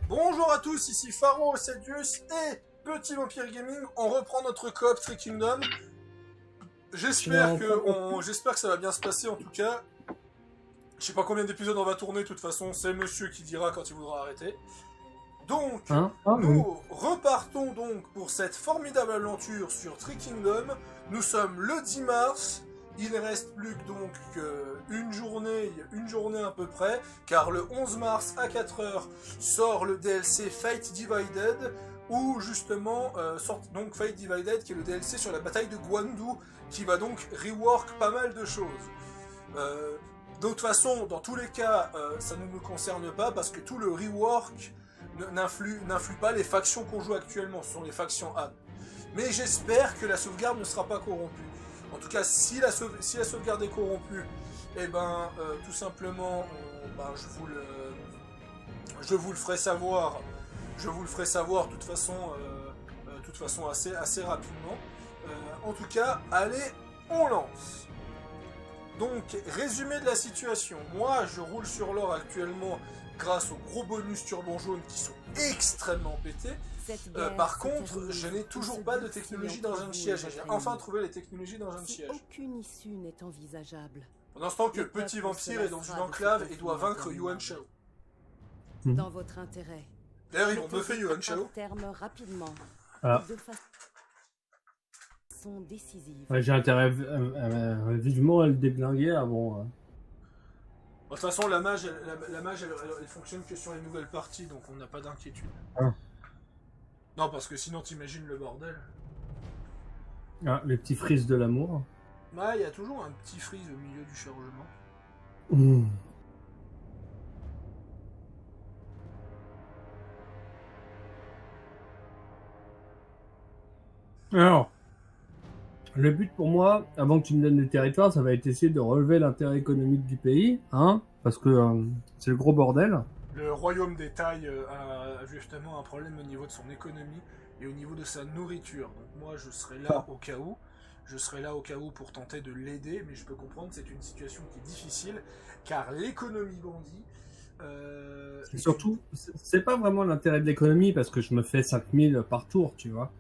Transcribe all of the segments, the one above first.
Bonjour à tous, ici Pharo, Sedius et Petit Vampire Gaming. On reprend notre coop Tree Kingdom. J'espère que ça va bien se passer en tout cas. Je sais pas combien d'épisodes on va tourner, de toute façon, c'est monsieur qui dira quand il voudra arrêter. Donc, nous repartons donc pour cette formidable aventure sur Tree Kingdom. Nous sommes le 10 mars. Il ne reste plus que donc une journée à peu près, car le 11 mars à 4h sort le DLC Fate Divided, où justement sort donc Fate Divided, qui est le DLC sur la bataille de Guandu, qui va donc rework pas mal de choses. De toute façon, dans tous les cas, ça ne nous concerne pas, parce que tout le rework n'influe pas les factions qu'on joue actuellement, ce sont les factions Han. Mais j'espère que la sauvegarde ne sera pas corrompue. En tout cas, si la sauvegarde est corrompue, eh ben, tout simplement, je vous le ferai savoir. Je vous le ferai savoir de toute façon assez rapidement. En tout cas, allez, on lance. Donc, résumé de la situation. Moi, je roule sur l'or actuellement grâce aux gros bonus turban jaune qui sont extrêmement pétés. Par contre, je n'ai toujours pas de technologie dans un siège. J'ai enfin trouvé les technologies dans un siège. Aucune issue n'est envisageable. Pendant ce temps que Petit Vampire est dans une enclave et doit vaincre Yuan Shao. Dans votre intérêt. D'ailleurs, ils vont buffer Yuan Shao. Terme rapidement. Ah. De façon décisive. Ouais, j'ai intérêt vivement à le déglinguer avant. De toute façon, la mage, elle fonctionne que sur les nouvelles parties, donc on n'a pas d'inquiétude. Ah. Non, parce que sinon, t'imagines le bordel. Ah, les petits frises de l'amour. Ouais, il y a toujours un petit freeze au milieu du chargement. Alors, le but pour moi, avant que tu me donnes le territoire, ça va être essayer de relever l'intérêt économique du pays, hein, parce que c'est le gros bordel. Le royaume des tailles a justement un problème au niveau de son économie et au niveau de sa nourriture. Donc moi, je serai là au cas où. Je serai là au cas où pour tenter de l'aider, mais je peux comprendre que c'est une situation qui est difficile, car l'économie bandit... Surtout, c'est pas vraiment l'intérêt de l'économie, parce que je me fais 5000 par tour, tu vois.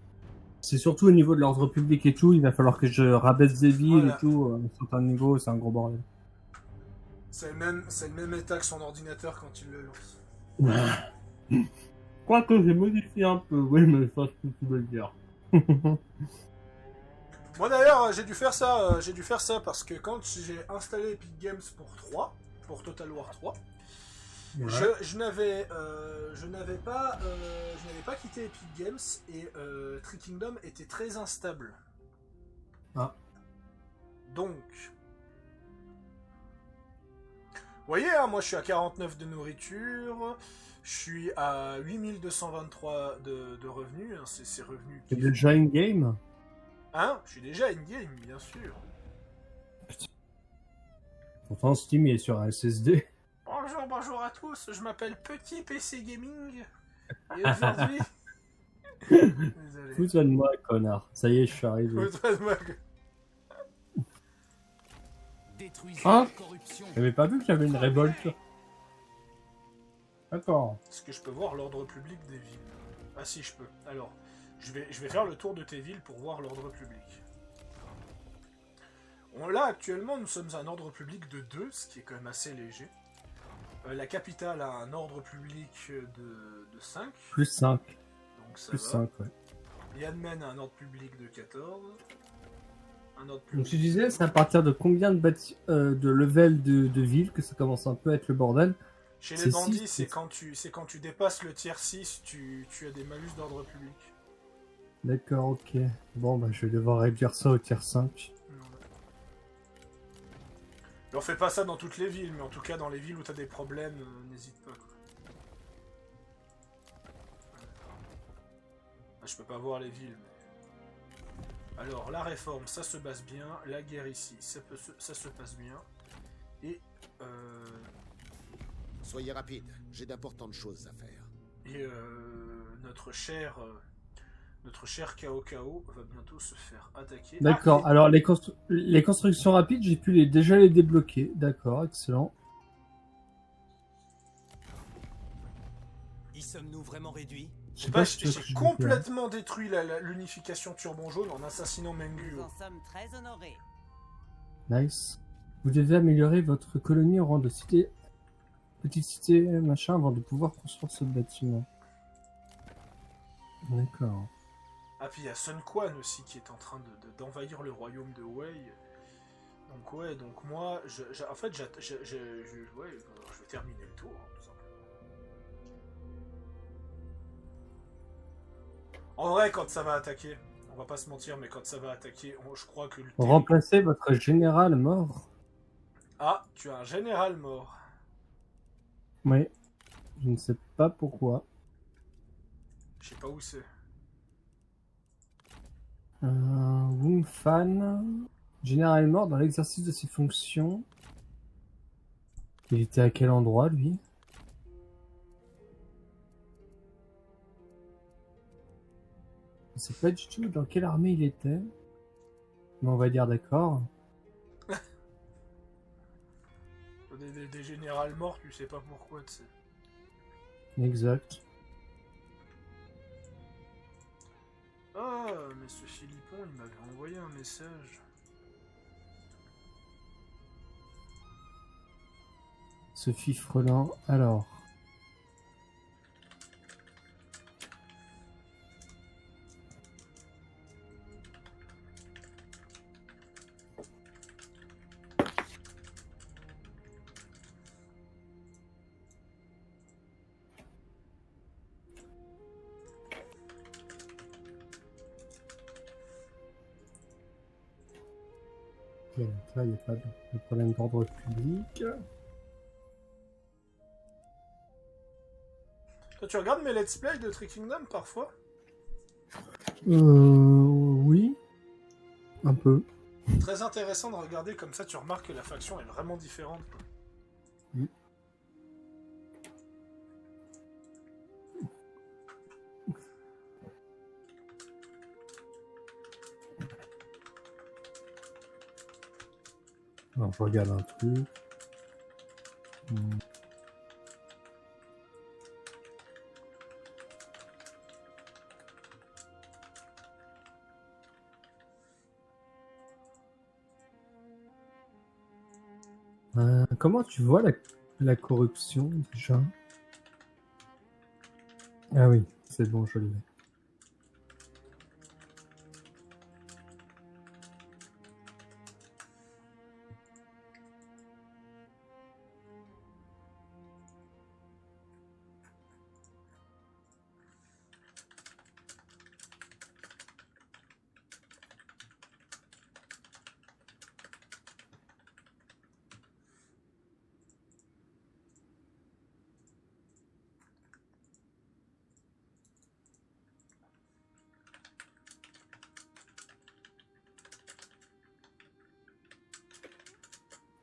C'est surtout au niveau de l'ordre public et tout, il va falloir que je rabaisse des villes voilà. et tout, à un certain niveau, c'est un gros bordel. C'est le même état que son ordinateur quand il le lance. Quoique j'ai modifié un peu, oui, mais ça, ce que tu veux dire. Moi d'ailleurs, j'ai dû faire ça parce que quand j'ai installé Epic Games pour Total War 3, ouais. je n'avais pas quitté Epic Games et Tree Kingdom était très instable. Ah. Donc, vous voyez, hein, moi je suis à 49 de nourriture, je suis à 8223 de revenus, hein, c'est revenus. C'est déjà in-game ? Hein ? Je suis déjà in-game, bien sûr. Pourtant Steam il est sur un SSD. Bonjour à tous, je m'appelle Petit PC Gaming. Et aujourd'hui... Désolé. Fous-toi de moi, connard. Ça y est, je suis arrivé. Fous-toi de moi. Hein ? J'avais pas vu que j'avais une révolte. D'accord. Est-ce que je peux voir l'ordre public des villes ? Ah si, je peux. Alors, je vais faire le tour de tes villes pour voir l'ordre public. Là, actuellement, nous sommes à un ordre public de 2, ce qui est quand même assez léger. La capitale a un ordre public de 5. Plus 5. Donc ça plus va. 5, ouais. Yadmen a un ordre public de 14. Un ordre public. Donc tu disais, c'est à partir de combien de level de ville que ça commence un peu à être le bordel ? Chez les bandits, c'est quand tu dépasses le tiers 6, tu as des malus d'ordre public. D'accord, ok. Bon, bah je vais devoir réduire ça au tiers 5. Et on fait pas ça dans toutes les villes, mais en tout cas dans les villes où t'as des problèmes, n'hésite pas. Ah, je peux pas voir les villes. Mais... Alors, la réforme, ça se passe bien. La guerre ici, ça se passe bien. Et... Soyez rapide, j'ai d'importantes choses à faire. Et notre cher Kao Kao va bientôt se faire attaquer. D'accord, et... alors les constructions rapides, j'ai pu déjà les débloquer. D'accord, excellent. Y sommes-nous vraiment réduits? Je sais pas si J'ai complètement détruit l'unification Turban Jaune en assassinant Mengu. Nous en sommes très honorés. Nice. Vous devez améliorer votre colonie au rang de cité, petite cité, machin, avant de pouvoir construire ce bâtiment. D'accord. Ah, puis il y a Sun Quan aussi qui est en train d'envahir le royaume de Wei. Donc, ouais, donc moi, en fait, ouais, je vais terminer le tour, tout simplement. En vrai, quand ça va attaquer, on va pas se mentir, mais quand ça va attaquer, je crois que le Remplacez votre général mort. Ah, tu as un général mort. Oui. Je ne sais pas pourquoi. Je sais pas où c'est. Wung Fan. Général mort dans l'exercice de ses fonctions. Il était à quel endroit, lui? Je sais pas du tout dans quelle armée il était. Mais on va dire d'accord. Des générales morts, tu sais pas pourquoi, tu sais. Exact. Ah, mais ce Philippon, il m'avait envoyé un message. Sophie Freland. Alors. Ok, donc là, il n'y a pas de problème d'ordre public. Toi, tu regardes mes let's play de Tree Kingdom parfois? Oui. Un peu. Très intéressant de regarder comme ça, tu remarques que la faction est vraiment différente. Quoi. Alors, je regarde un truc. Comment tu vois la corruption déjà? Ah oui, c'est bon, je l'ai.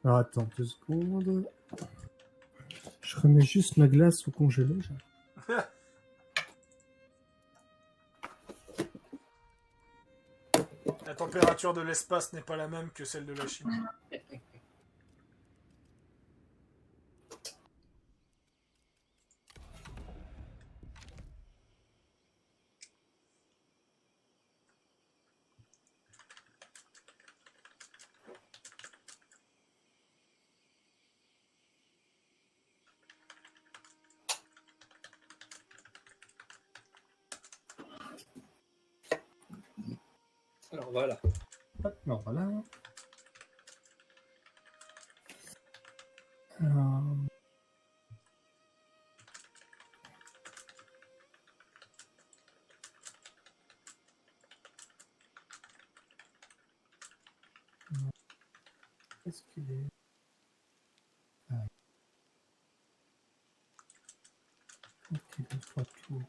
Alors attends 2 secondes. Je remets juste ma glace au congélo. La température de l'espace n'est pas la même que celle de la Chine. Alors voilà. Hop, alors voilà. Qu'est-ce qu'il est? Ah. Ok, 2-3 tours.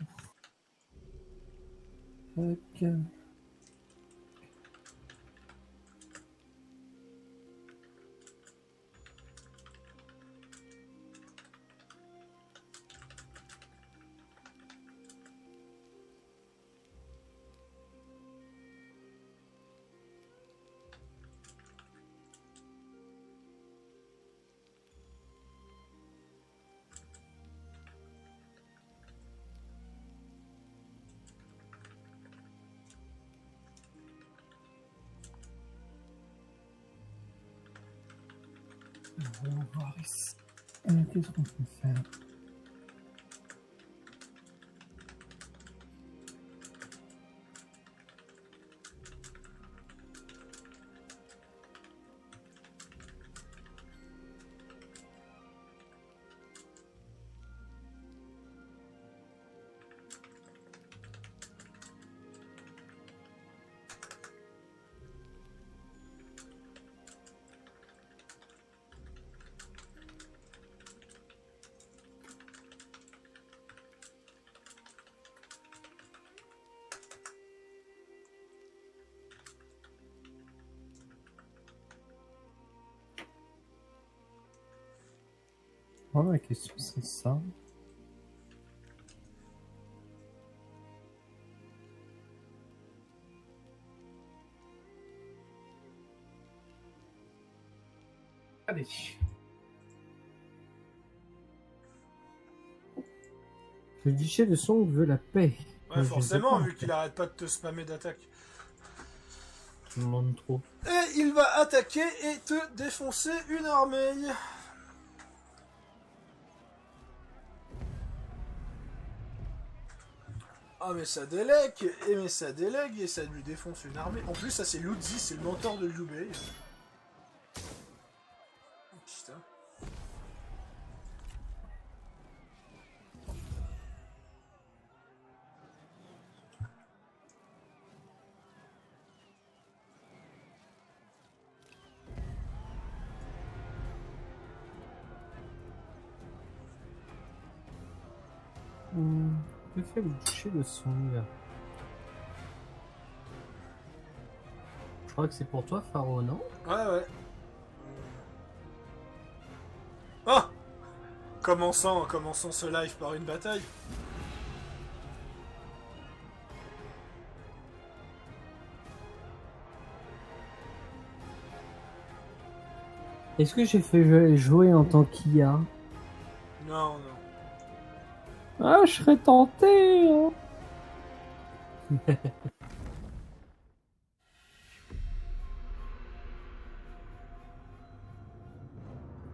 Ok. On va voir ici. Qu'est-ce qu'on peut faire? Voilà, la question c'est ça. Allez. Le duché de Song veut la paix. Ouais, forcément, vu qu'il arrête pas de te spammer d'attaques. Je me demande trop. Et il va attaquer et te défoncer une armée. Ah mais ça délègue, et ça lui défonce une armée. En plus ça c'est Liu Zi, c'est le mentor de Liu Bei. Oh, putain. Que fait le duché de Song? Je crois que c'est pour toi, Pharaon, non? Ouais. Ah, commençons ce live par une bataille. Est-ce que j'ai fait jouer en tant qu'IA? Non. Ah, je serais tenté, hein.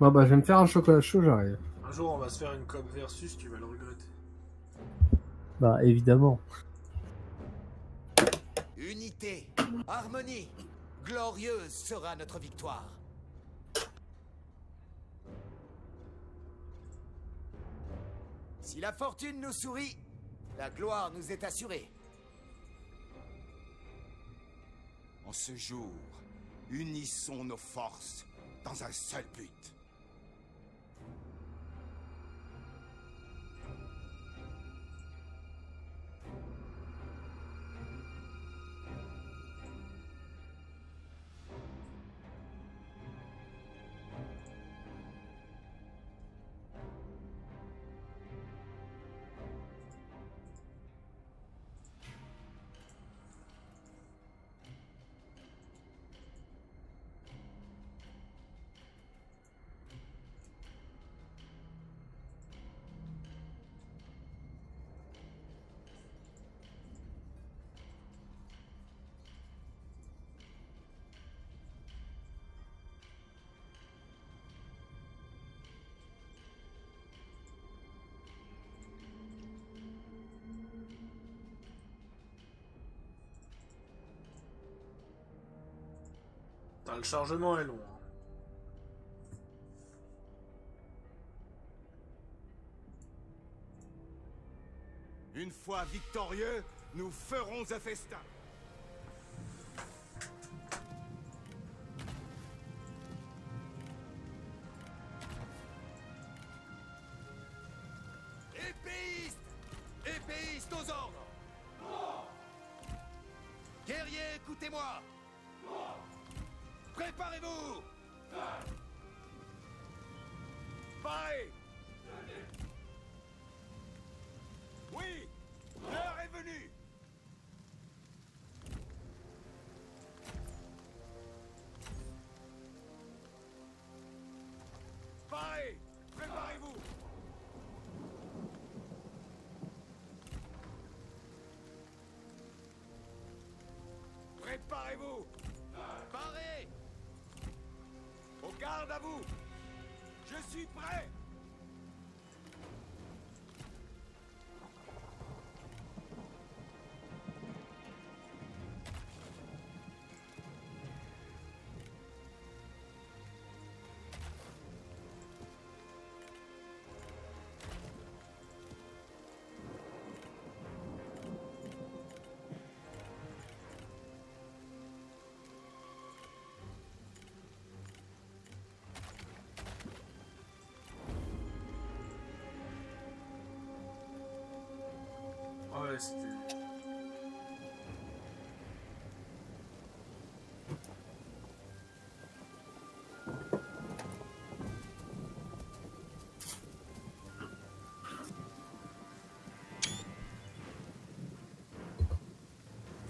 Bon bah je vais me faire un chocolat chaud, j'arrive. Un jour on va se faire une COP versus, tu vas le regretter. Bah évidemment. Unité, harmonie, glorieuse sera notre victoire. Si la fortune nous sourit, la gloire nous est assurée. En ce jour, unissons nos forces dans un seul but. Le chargement est long. Hein. Une fois victorieux, nous ferons un festin. Épéistes aux ordres. Guerriers, écoutez-moi. Préparez-vous. Parez. Oui, l'heure est venue. Parez, préparez-vous. Préparez-vous. Parez. Au garde à vous. Je suis prêt. Ouais, c'était...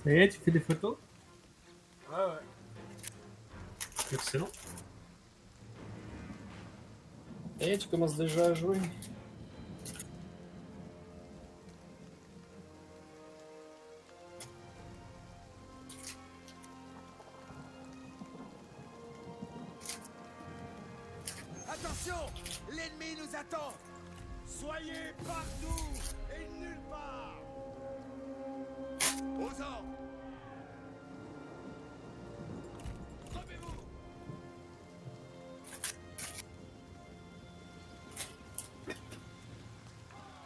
Ça y est, tu fais des photos? Ouais, ouais. Excellent. Et tu commences déjà à jouer? Attention, l'ennemi nous attend. Soyez partout et nulle part. Aux ordres. Levez-vous.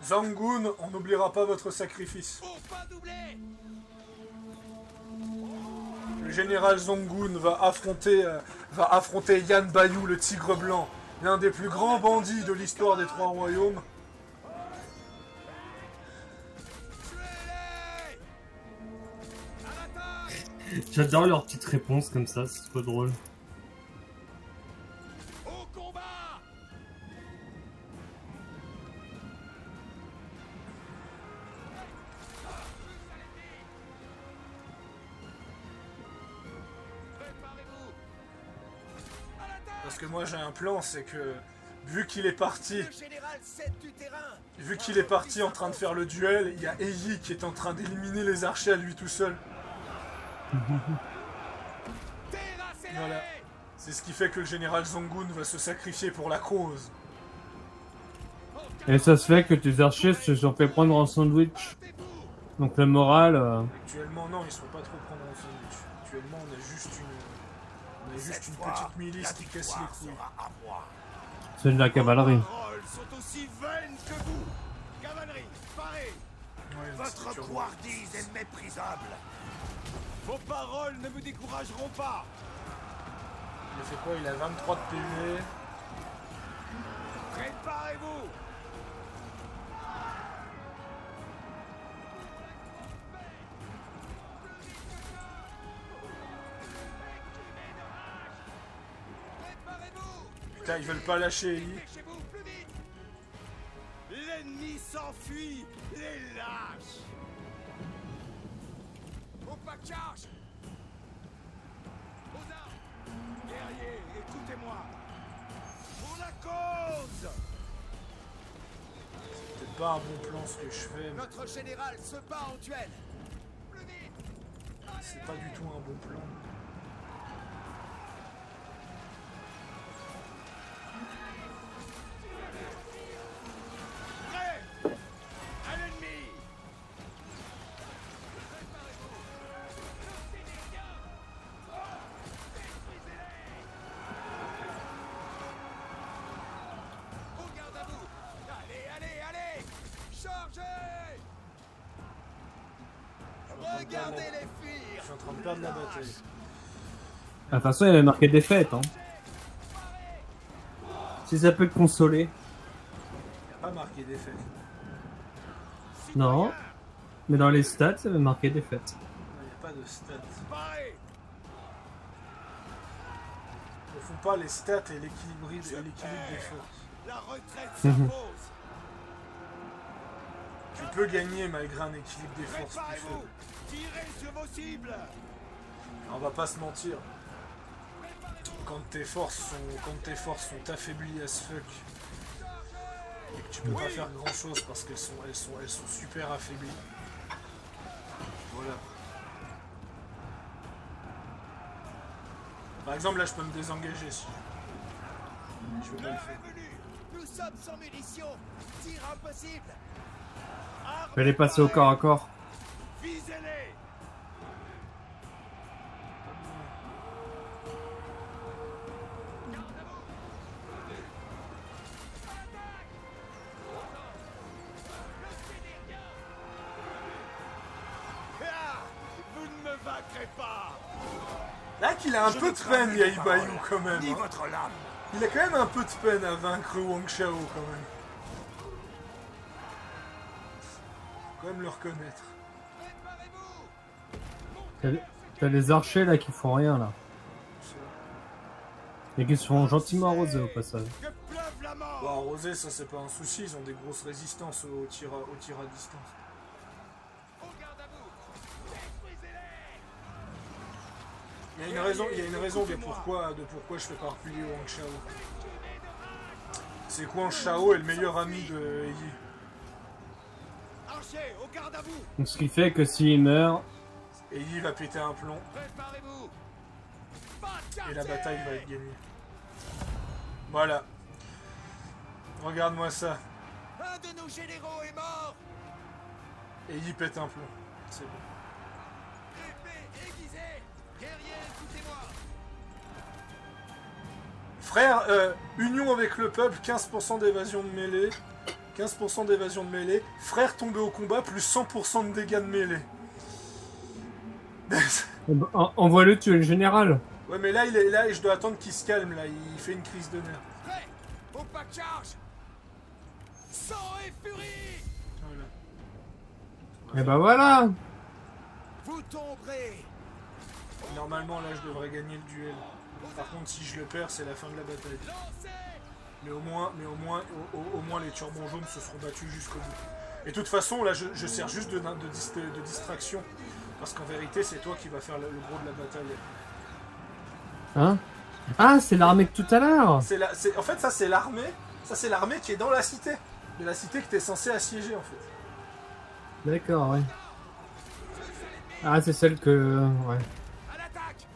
Zangoon, on n'oubliera pas votre sacrifice. Pour pas doubler. Le général Zangoon va affronter Yan Bayou, le tigre blanc, l'un des plus grands bandits de l'histoire des Trois Royaumes. Tuez-les. À l'attaque. J'adore leurs petites réponses comme ça, c'est trop drôle. Au combat. Préparez-vous. À l'attaque. Parce que moi j'ai un plan, c'est que vu qu'il est parti, Le général cède du terrain. en train de faire le duel, il y a Eyi qui est en train d'éliminer les archers à lui tout seul. Terrassez-les. Voilà. C'est ce qui fait que le général Zangoon va se sacrifier pour la cause. Et ça se fait que tes archers se sont fait prendre en sandwich. Donc le moral... Actuellement non, ils se font pas trop prendre en sandwich. Actuellement on a juste une petite milice qui casse les couilles. c'est de la cavalerie. Vos paroles sont aussi vaines que vous. Cavalerie, parez. Ouais, mais c'est Votre sûr. couardise est méprisable. Vos paroles ne me décourageront pas. Il a fait quoi? Il a 23 de PV. Préparez-vous. Préparez-vous. Putain, ils veulent pas lâcher Eyi. Dépêchez-vous plus vite. L'ennemi s'enfuit. Les lâches. Au pas de charge. Aux armes. Guerriers, écoutez-moi. Pour la cause. C'est peut-être pas un bon plan ce que je fais, mais Notre général se bat en duel. Plus vite. c'est pas du tout un bon plan. Prêt. À l'ennemi. Au garde à vous. Allez, allez, allez. Chargez. Regardez les Je filles. suis en train de perdre la bataille. De toute façon, il avait marqué défaite. Hein. Si ça peut te consoler. Il a pas marqué défaite. Non. Mais dans les stats, ça avait marqué défaite. Il n'y a pas de stats. Parez. Ne font pas les stats et l'équilibre des forces. La retraite Mhm. s'impose. Tu peux gagner malgré un équilibre des forces plus Préparez-vous. faible. Tirez sur vos cibles. On va pas se mentir. Quand tes forces sont affaiblies as fuck et que tu peux pas faire grand chose parce qu'elles sont super affaiblies. Voilà. Par exemple là je peux me désengager si. Je vais pas le faire. Nous sommes sans munitions. Tir impossible. Fallait passer au corps à corps. Visez-les. Ah, vous ne me vaincrez pas. Là qu'il a un peu de peine, Yahi Bayu, quand même. Ni Hein. votre lame. Il a quand même un peu de peine à vaincre Wang Shao, quand même. Faut quand même le reconnaître. T'as les archers là qui font rien là. Et qui se font gentiment arroser au passage. Que pleuve la mort. Bon, arroser, ça c'est pas un souci, ils ont des grosses résistances au tir à distance. Au garde à vous. Détruisez-les. Il y a une raison de pourquoi je fais pas reculer Wang Shao. C'est que Wang Shao est le meilleur ami de Yi. Archer, au garde à vous. Donc, ce qui fait que s'il meurt, Et Yi va péter un plomb Préparez-vous. et la bataille va être gagnée. Voilà. Regarde-moi ça. Un de nos généraux est mort. Et Yi pète un plomb. C'est bon. Épée aiguisée. Guerrier, écoutez-moi. Frère, union avec le peuple, 15% d'évasion de mêlée. 15% d'évasion de mêlée. Frère tombé au combat, plus 100% de dégâts de mêlée. envoie-le tuer le général. Ouais, mais là, il est là et je dois attendre qu'il se calme. Là, il fait une crise de nerfs. Prêt. Au pas de charge. Sang et furie. Voilà. Et bah voilà. Vous tomberez. Normalement, là, je devrais gagner le duel. Par contre, si je le perds, c'est la fin de la bataille. Lancez. Mais au moins, les turbans jaunes se seront battus jusqu'au bout. Et de toute façon, là, je sers juste de distraction. Parce qu'en vérité, c'est toi qui vas faire le gros de la bataille. Hein? Ah, c'est l'armée de tout à l'heure. En fait, ça, c'est l'armée. Ça, c'est l'armée qui est dans la cité. De la cité que t'es censé assiéger, en fait. D'accord, ouais. Ah, c'est celle que... Ouais. À l'attaque.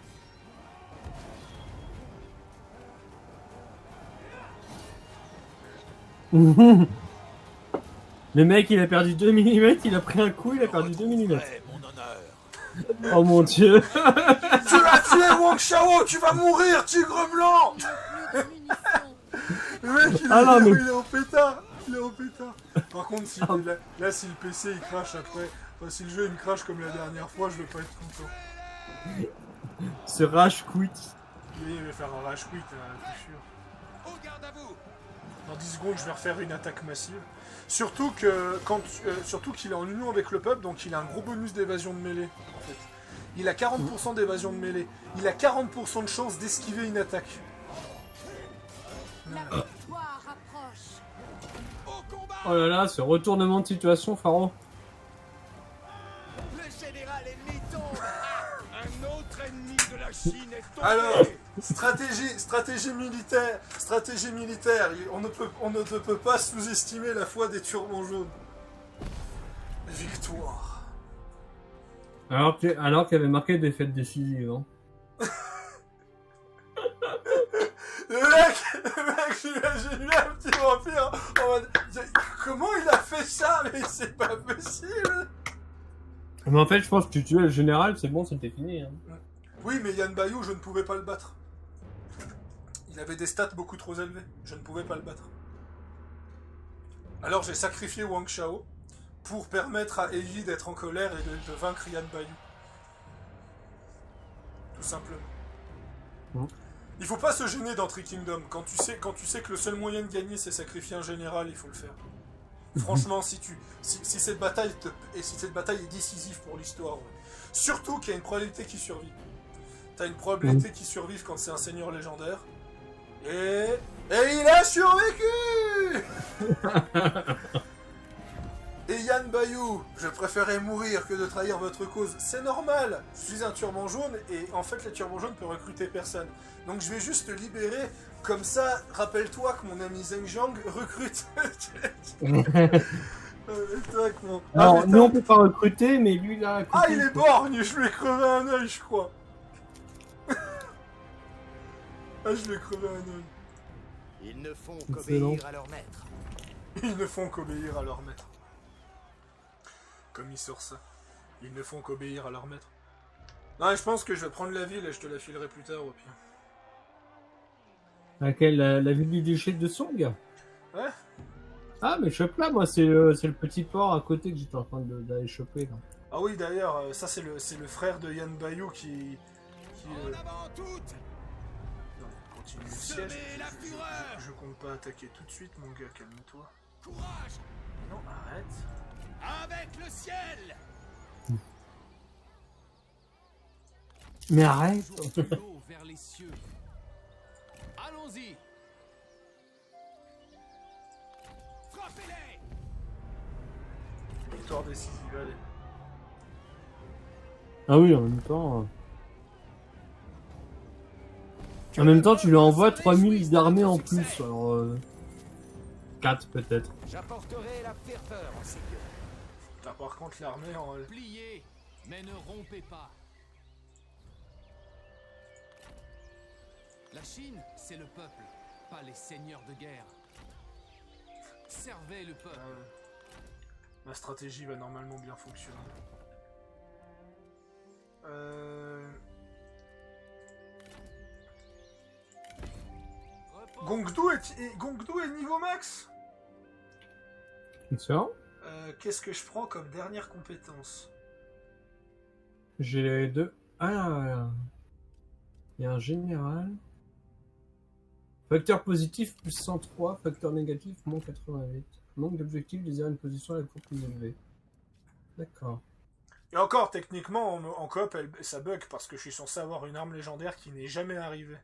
Le mec, il a perdu 2 mm, il a pris un coup, il a perdu 2 mm. Ouais, mon honneur. Oh mon dieu. Tu vas tuer Wang Shao, tu vas mourir, tigre blanc. Le mec, Ah non, mais- il est en pétard. Il est en pétard. Par contre, si, là, si le PC il crache après, enfin, si le jeu il me crache comme la dernière fois, je vais pas être content. Ce rage quit. Oui, il va faire un rage quit, c'est sûr. Au garde à vous. Dans 10 secondes, je vais refaire une attaque massive. Surtout que surtout qu'il est en union avec le peuple, donc il a un gros bonus d'évasion de mêlée, en fait. Il a 40% d'évasion de mêlée. Il a 40% de chance d'esquiver une attaque. La victoire approche. Au combat. Oh là là, ce retournement de situation, Pharaon. Le général ennemi tombe. Un autre ennemi de la Chine est tombé. Alors, stratégie militaire. On ne peut pas sous-estimer la foi des turbans jaunes. Victoire. Alors qu'il y avait marqué défaite décisive. Hein. Le mec, j'imagine lui un petit vampire en mode, comment il a fait ça? Mais c'est pas possible. Mais en fait, je pense que tu tuais le général, c'est bon, c'était fini. Hein. Oui, mais Yan Bayou, je ne pouvais pas le battre. Il avait des stats beaucoup trop élevés. Je ne pouvais pas le battre. Alors j'ai sacrifié Wang Shao pour permettre à Yi d'être en colère et de vaincre Yan Bayou. Tout simplement. Mmh. Il faut pas se gêner dans Three Kingdom. Quand tu sais que le seul moyen de gagner c'est sacrifier un général, il faut le faire. Franchement, si cette bataille est décisive pour l'histoire, ouais. Surtout qu'il y a une probabilité qu'il survive. T'as une probabilité qu'il survive quand c'est un seigneur légendaire. Et il a survécu. Et Yan Bayou, je préférais mourir que de trahir votre cause. C'est normal. Je suis un turban jaune et en fait les turbans jaunes peuvent recruter personne. Donc je vais juste te libérer. Comme ça, rappelle-toi que mon ami Zheng Jiang recrute. Rappelle-toi que mon... Alors, putain. nous on peut pas recruter, mais lui là. Ah, il est borgne, je lui ai crevé un œil, je crois. Ah, je lui ai crevé un œil. Ils ne font Excellent. qu'obéir à leur maître. Ils ne font qu'obéir à leur maître. Comme il sort ça. Ils ne font qu'obéir à leur maître. Non, je pense que je vais prendre la ville et je te la filerai plus tard au pire. Laquelle, la ville du duché de Song? Ouais. Ah, mais chope-là, moi, c'est le petit port à côté que j'étais en train d'aller choper, là. Ah oui, d'ailleurs, ça c'est le frère de Yan Bayou qui En avant toutes! non, continue le siège. Semez la fureur! Je compte pas attaquer tout de suite, mon gars, calme-toi. Courage! Non, arrête. Avec le ciel! Mais arrête! Toujours plus haut vers les cieux. Allons-y. Frappez-les! Victoire décisive, allez. Ah oui, en même temps... En même temps, tu lui envoies 3000 d'armées en plus, alors... 4 peut-être. J'apporterai la ferveur en ces lieux. Ah, par contre, l'armée en... Pliez, mais ne rompez pas. La Chine, c'est le peuple, pas les seigneurs de guerre. Servez le peuple. Ma stratégie va normalement bien fonctionner. Gongdu est niveau max. C'est ça? Qu'est-ce que je prends comme dernière compétence? J'ai les deux. Ah, il y a un général. Facteur positif plus 103, facteur négatif moins 88. Manque d'objectif, désire une position à la cour plus élevée. D'accord. Et encore, techniquement, en coop, ça bug parce que je suis censé avoir une arme légendaire qui n'est jamais arrivée.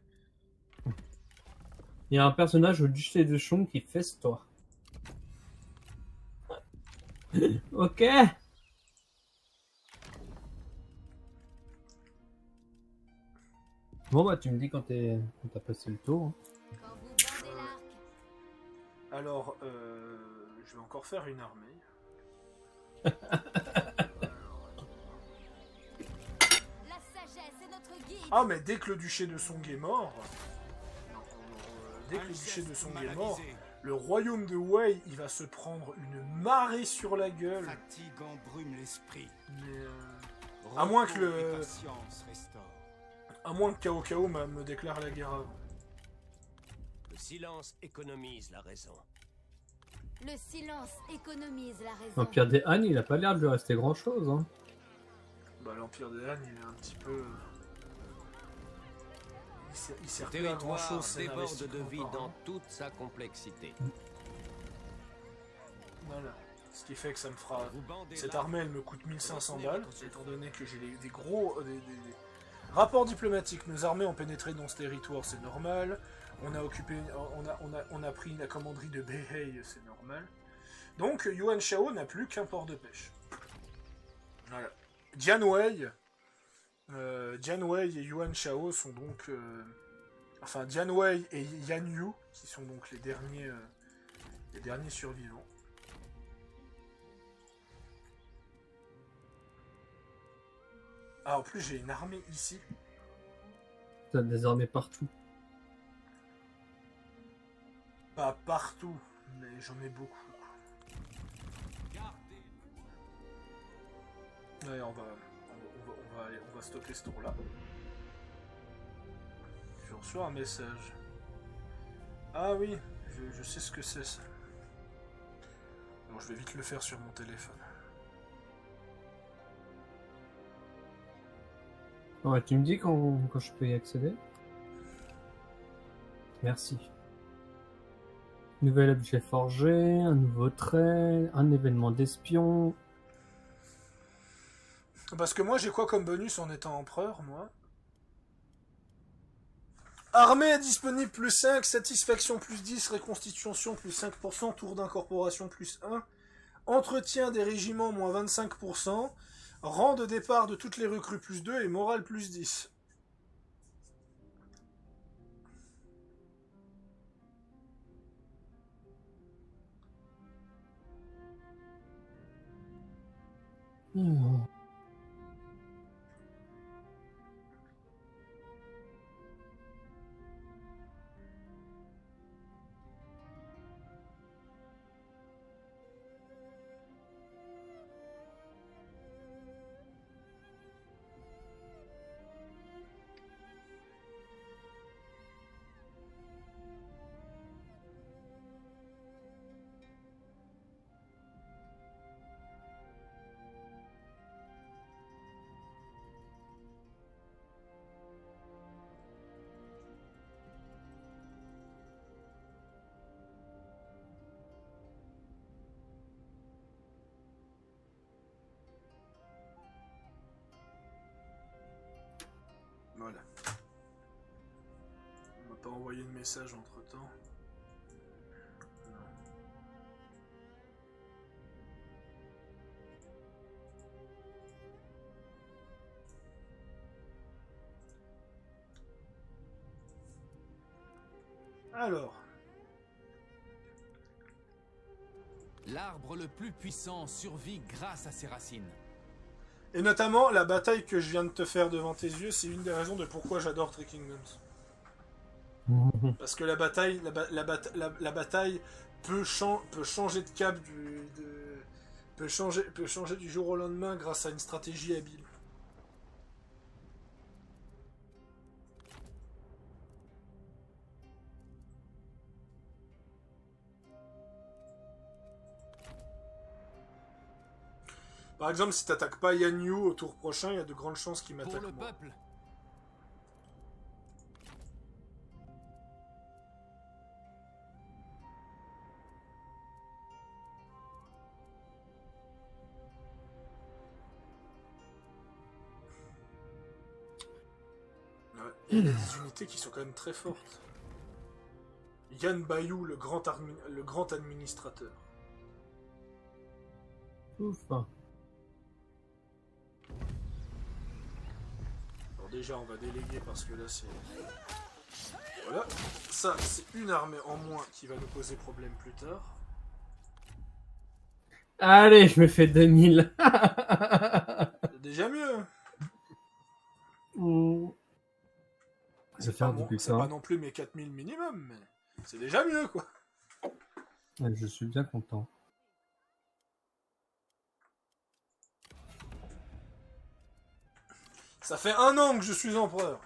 Il y a un personnage au duché de Chong qui festoie. Ok. Bon bah tu me dis quand t'as passé le tour. Hein. Quand vous bandez l'arc, Alors, je vais encore faire une armée. la sagesse est notre guide. Ah, mais dès que le duché de Song est mort... dès que le duché de Song est mort, le royaume de Wei, il va se prendre une marée sur la gueule. Fatigue embrume l'esprit. Mais, à moins que Repos et le... patience restaurent. À moins que Cao Cao me déclare la guerre avant. Le silence économise la raison. Le silence économise la raison. L'Empire des Han, il a pas l'air de lui rester grand chose. Hein. Bah, l'Empire des Han, il est un petit peu... Il sert Le plus à grand territoire chose, déborde de vie dans toute sa complexité. Voilà. Ce qui fait que ça me fera... Vous bandez Cette l'arc, armée, elle me coûte 1500 retenez balles, votre étant donné que j'ai des gros... des rapports diplomatiques. Nos armées ont pénétré dans ce territoire, c'est normal. On a occupé... On a pris la commanderie de Beihei, c'est normal. Donc, Yuan Shao n'a plus qu'un port de pêche. Voilà. Dianwei et Yuan Shao sont donc... enfin, Dianwei et Yan Yu, qui sont donc les derniers survivants. Ah, en plus, j'ai une armée ici. T'as des armées partout. Pas partout, mais j'en ai beaucoup. Gardez. Ouais, on va stopper ce tour-là. Je reçois un message. Ah oui, je sais ce que c'est ça. Bon, je vais vite le faire sur mon téléphone. Ouais, tu me dis quand je peux y accéder? Merci. Nouvel objet forgé, un nouveau trait, un événement d'espion. Parce que moi, j'ai quoi comme bonus en étant empereur, moi? Armée disponible plus 5, satisfaction plus 10, reconstitution plus 5%, tour d'incorporation plus 1, entretien des régiments moins 25%, rang de départ de toutes les recrues plus 2 et morale plus 10. Oh. Voilà. On m'a pas envoyé de message entre temps. Alors. L'arbre le plus puissant survit grâce à ses racines. Et notamment, la bataille que je viens de te faire devant tes yeux, c'est une des raisons de pourquoi j'adore Three Kingdoms. Parce que la bataille, la bataille peut changer de cap peut changer du jour au lendemain grâce à une stratégie habile. Par exemple, si t'attaques pas Yanyu au tour prochain, il y a de grandes chances qu'il m'attaque Pour le moi. peuple. Ouais, il y a des unités qui sont quand même très fortes. Yan Bayou, le grand administrateur. Ouf. Alors déjà, on va déléguer parce que là, c'est... Voilà. Ça, c'est une armée en moins qui va nous poser problème plus tard. Allez, je me fais 2000. C'est déjà mieux. Je vais faire du C'est pas butin. non plus mes 4000 minimum, mais c'est déjà mieux, quoi. Ouais, je suis bien content. Ça fait 1 an que je suis empereur.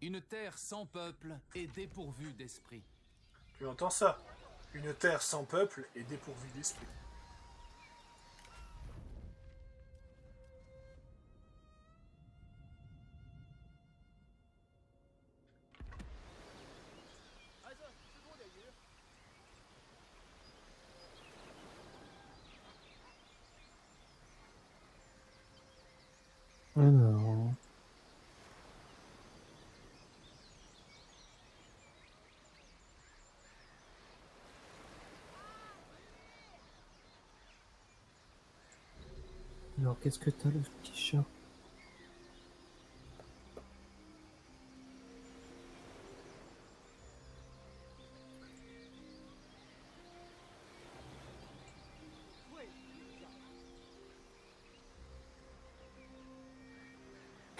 Une terre sans peuple est dépourvue d'esprit. Tu entends ça? Une terre sans peuple est dépourvue d'esprit. Alors... Alors, qu'est-ce que t'as, le petit chat?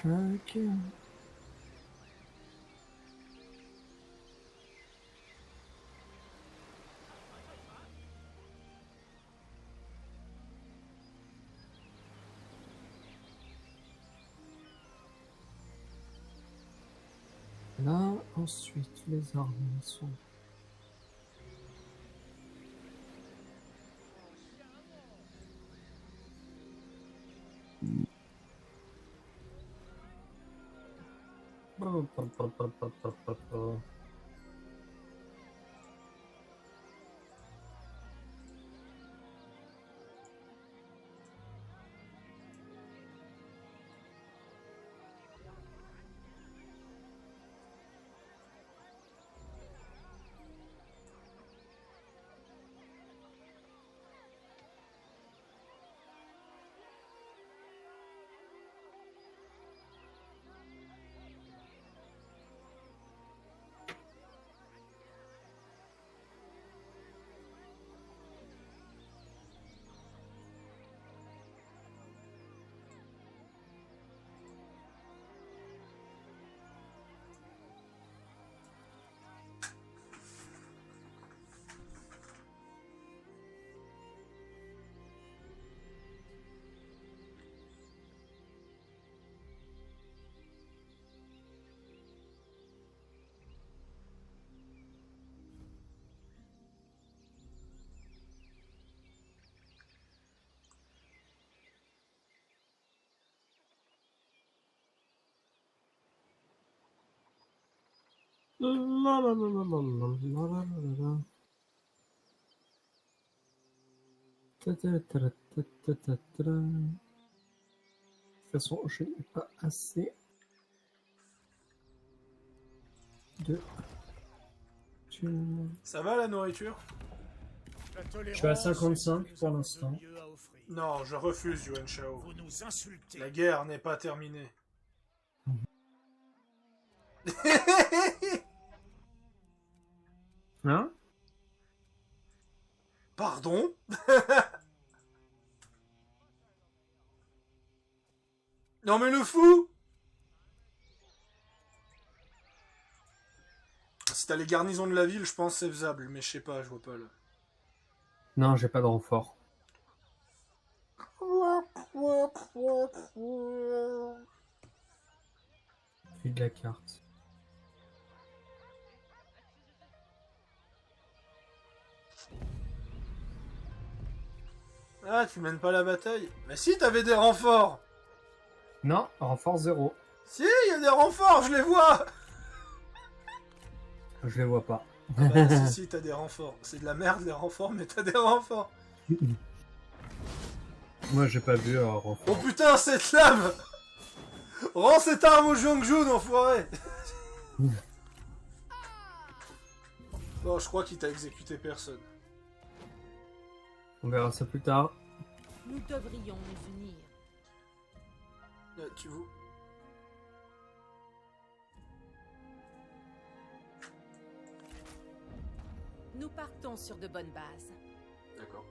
Ok. Là, ensuite, les armes sont... La la la la la la la la la la. Ta, ta, ta, ta, ta, ta, ta, ta. De toute façon, je n'ai pas assez de thunes. Ça va la nourriture? Je suis à 55 pour l'instant. Non, je refuse, Yuan Shao. Vous nous insultez. La guerre n'est pas terminée. Hein? Pardon? Non mais le fou! Si t'as les garnisons de la ville, je pense que c'est faisable, mais je sais pas, je vois pas là. Non, j'ai pas de renfort. Puis de la carte. Ah, tu mènes pas la bataille? Mais si, t'avais des renforts! Non, renfort 0. Si, il y a des renforts, je les vois! Je les vois pas. Ah bah, si, t'as des renforts. C'est de la merde les renforts, mais t'as des renforts. Moi, j'ai pas vu un Oh renfort. putain, cette lame! Rends cette arme au Jiangjun, enfoiré! Bon, je crois qu'il t'a exécuté personne. On verra ça plus tard. Nous devrions nous unir. Tu vois. Nous partons sur de bonnes bases. D'accord.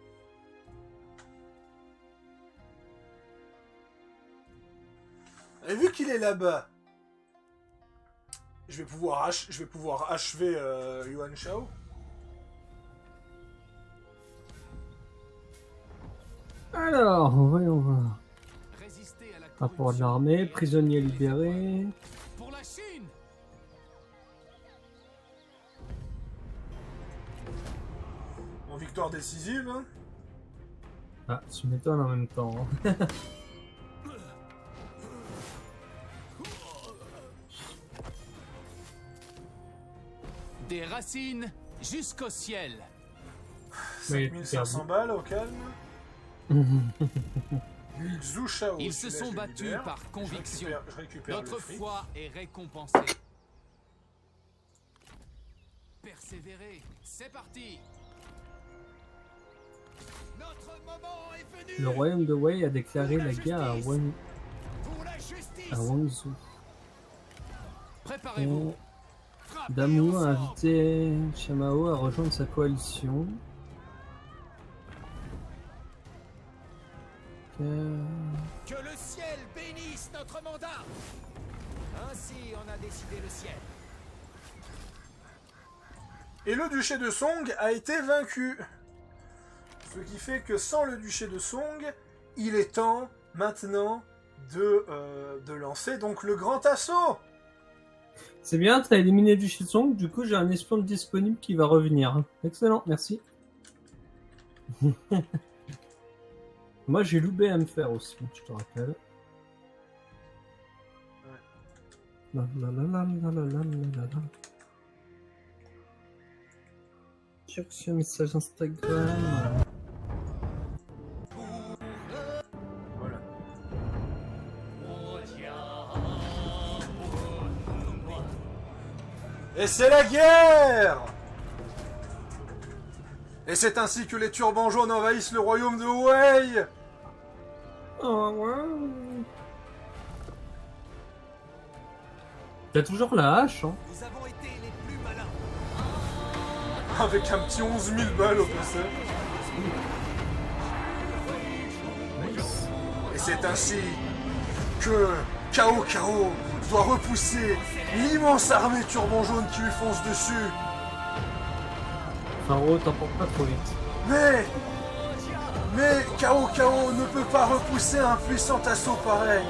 Et vu qu'il est là-bas, je vais pouvoir achever Yuan Shao. Alors, voyons voir. Résister à la Rapport de corruption l'armée, et prisonnier libéré. pour la Chine. En victoire décisive, hein. Ah, tu m'étonnes en même temps. Hein. Des racines jusqu'au ciel. Mais 5500 balles au calme. Zhu Shao. Ils se celui-là, sont je battus libère. par conviction. Je récupère Notre le fric. foi est récompensée. Persévérez, c'est parti. Notre moment est venu. Le royaume de Wei a déclaré la guerre à Pour la justice. Wangzhou. Préparez-vous. Et Frappez Damu a ensemble. invité Chamao à rejoindre sa coalition. Que le ciel bénisse notre mandat. Ainsi, on a décidé le ciel. Et le duché de Song a été vaincu. Ce qui fait que sans le duché de Song, il est temps maintenant de lancer donc le grand assaut. C'est bien, t'as éliminé du Shitsong, du coup j'ai un espion disponible qui va revenir. Excellent, merci. Moi j'ai loupé à me faire aussi, je te rappelle. La la la la la la la la la. J'ai reçu un message Instagram. Voilà. Et c'est la guerre! Et c'est ainsi que les turbans jaunes envahissent le royaume de Wei! Oh ouais. T'as toujours la hache, hein? Nous avons été les plus malins. Avec un petit 11 000 balles au passage. Et c'est ainsi que Cao Cao doit repousser l'immense armée turban jaune qui lui fonce dessus. Faro, t'en portes pas trop vite. Mais Cao Cao ne peut pas repousser un puissant assaut pareil.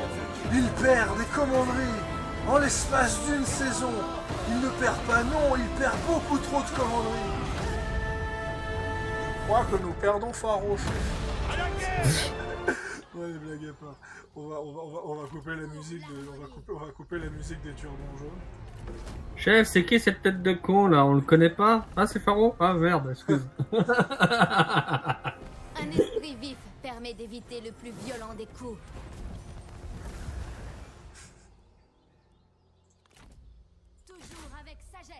Il perd des commanderies en l'espace d'une saison. Il ne perd pas, non, il perd beaucoup trop de commanderies. Je crois que nous perdons Faro. Ouais, blague à part. On va couper la musique on va couper la musique des turbans jaunes. Chef, c'est qui cette tête de con là? On le connaît pas? Ah, c'est Faro? Ah merde, excuse. Un Un esprit vif permet d'éviter le plus violent des coups. Toujours avec sagesse.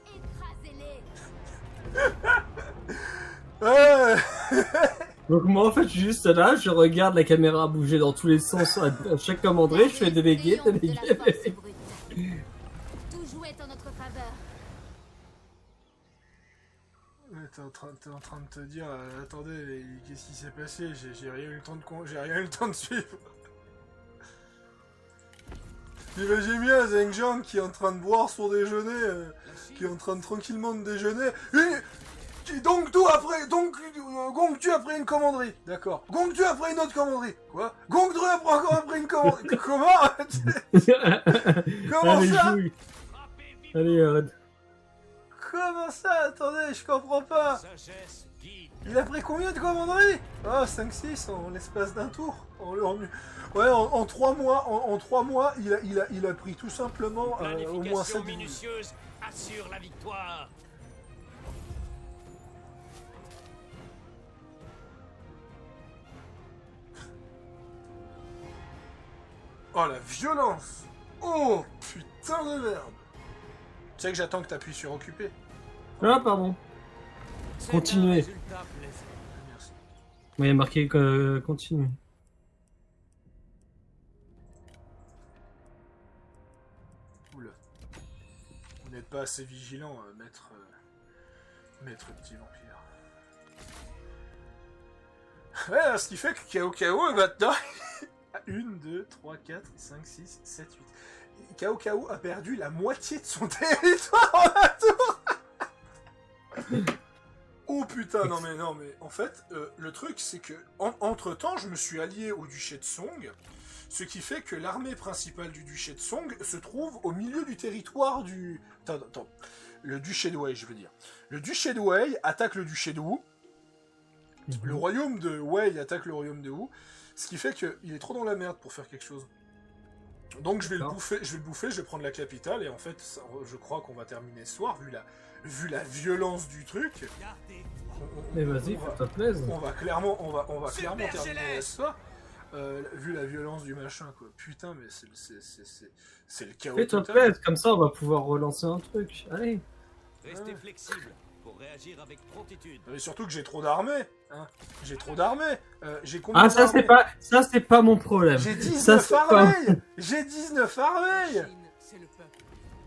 Écrasez-les. Ouais. Donc moi en fait je suis juste là, je regarde la caméra bouger dans tous les sens à chaque commanderie, je fais déléguer, Triomphe de déléguer, la force déléguer. brute. Tout jouait en notre faveur. Ouais, t'es en train de te dire, attendez, qu'est-ce qui s'est passé? J'ai rien eu le temps de j'ai rien eu le temps de suivre. J'imagine bien Zheng Jiang qui est en train de boire son déjeuner, qui est en train de tranquillement de déjeuner. Gongdu après, Gongdu après une commanderie. D'accord. Gongdu après une autre commanderie. Quoi? Gongdu après une commanderie. Comment? Comment Allez, ça? jouille. Allez, Comment ça? Attendez, je comprends pas. Sagesse guide. Il a pris combien de commanderies? Ah, 5-6 en l'espace d'un tour. Ouais, en 3 mois, en 3 mois, il a pris tout simplement au moins 7 Planification minutieuse assure la victoire. Oh la violence! Oh putain de merde! Tu sais que j'attends que t'appuies sur occuper. Ah pardon. C'est Continuez. un résultat plaisant. Merci. Il y a marqué continue. Oula. Vous n'êtes pas assez vigilant, maître petit vampire. Ouais, ce qui fait que Kao Kao est maintenant 1, 2, 3, 4, 5, 6, 7, 8. Kao Kao a perdu la moitié de son territoire en un tour. Oh putain, non mais en fait, le truc c'est que entre temps je me suis allié au duché de Song, ce qui fait que l'armée principale du duché de Song se trouve au milieu du territoire du... Attends, le duché de Wei je veux dire. Le duché de Wei attaque le duché de Wu, le royaume de Wei attaque le royaume de Wu, ce qui fait qu'il est trop dans la merde pour faire quelque chose. Donc je vais le bouffer, je vais prendre la capitale et en fait je crois qu'on va terminer ce soir vu la violence du truc. Mais vas-y, fais-toi plaisir. On va clairement terminer ce soir. Vu la violence du machin quoi. Putain mais c'est le chaos Fais-toi total. plaisir, comme ça on va pouvoir relancer un truc. Allez. Restez flexible pour réagir avec promptitude. Mais surtout que j'ai trop d'armées. Hein. J'ai trop d'armées. J'ai combien Ah ça c'est pas mon problème. J'ai Ça, 19 c'est pas- armées. J'ai 19 armées. C'est le peuple,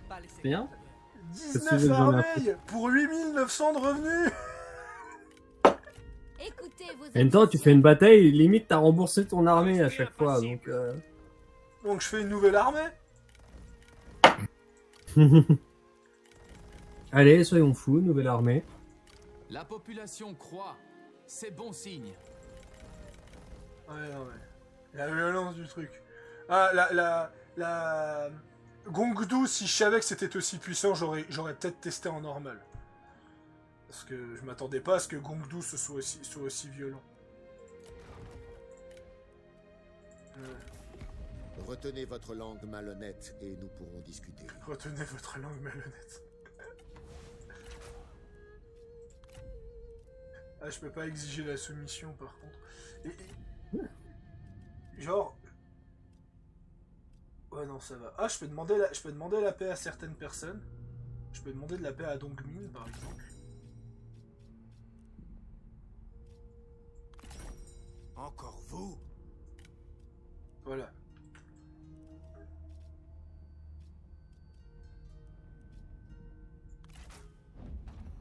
pas les Bien. 19 armées pour 8900 de revenus. Écoutez vos En même temps, tu fais une bataille, limite t'as remboursé ton armée à chaque fois, donc... Donc je fais une nouvelle armée. Allez, soyons fous, nouvelle armée. La population croît. C'est bon signe. Ouais, non, mais... La violence du truc. Ah, la... Gongdu, si je savais que c'était aussi puissant, j'aurais peut-être testé en normal. Parce que je m'attendais pas à ce que Gongdu soit aussi violent. Retenez votre langue malhonnête et nous pourrons discuter. Retenez votre langue malhonnête. Ah, je peux pas exiger la soumission par contre. Genre... Ouais non ça va. Ah je peux demander la paix à certaines personnes. Je peux demander de la paix à Dongmin par exemple. Encore vous? Voilà.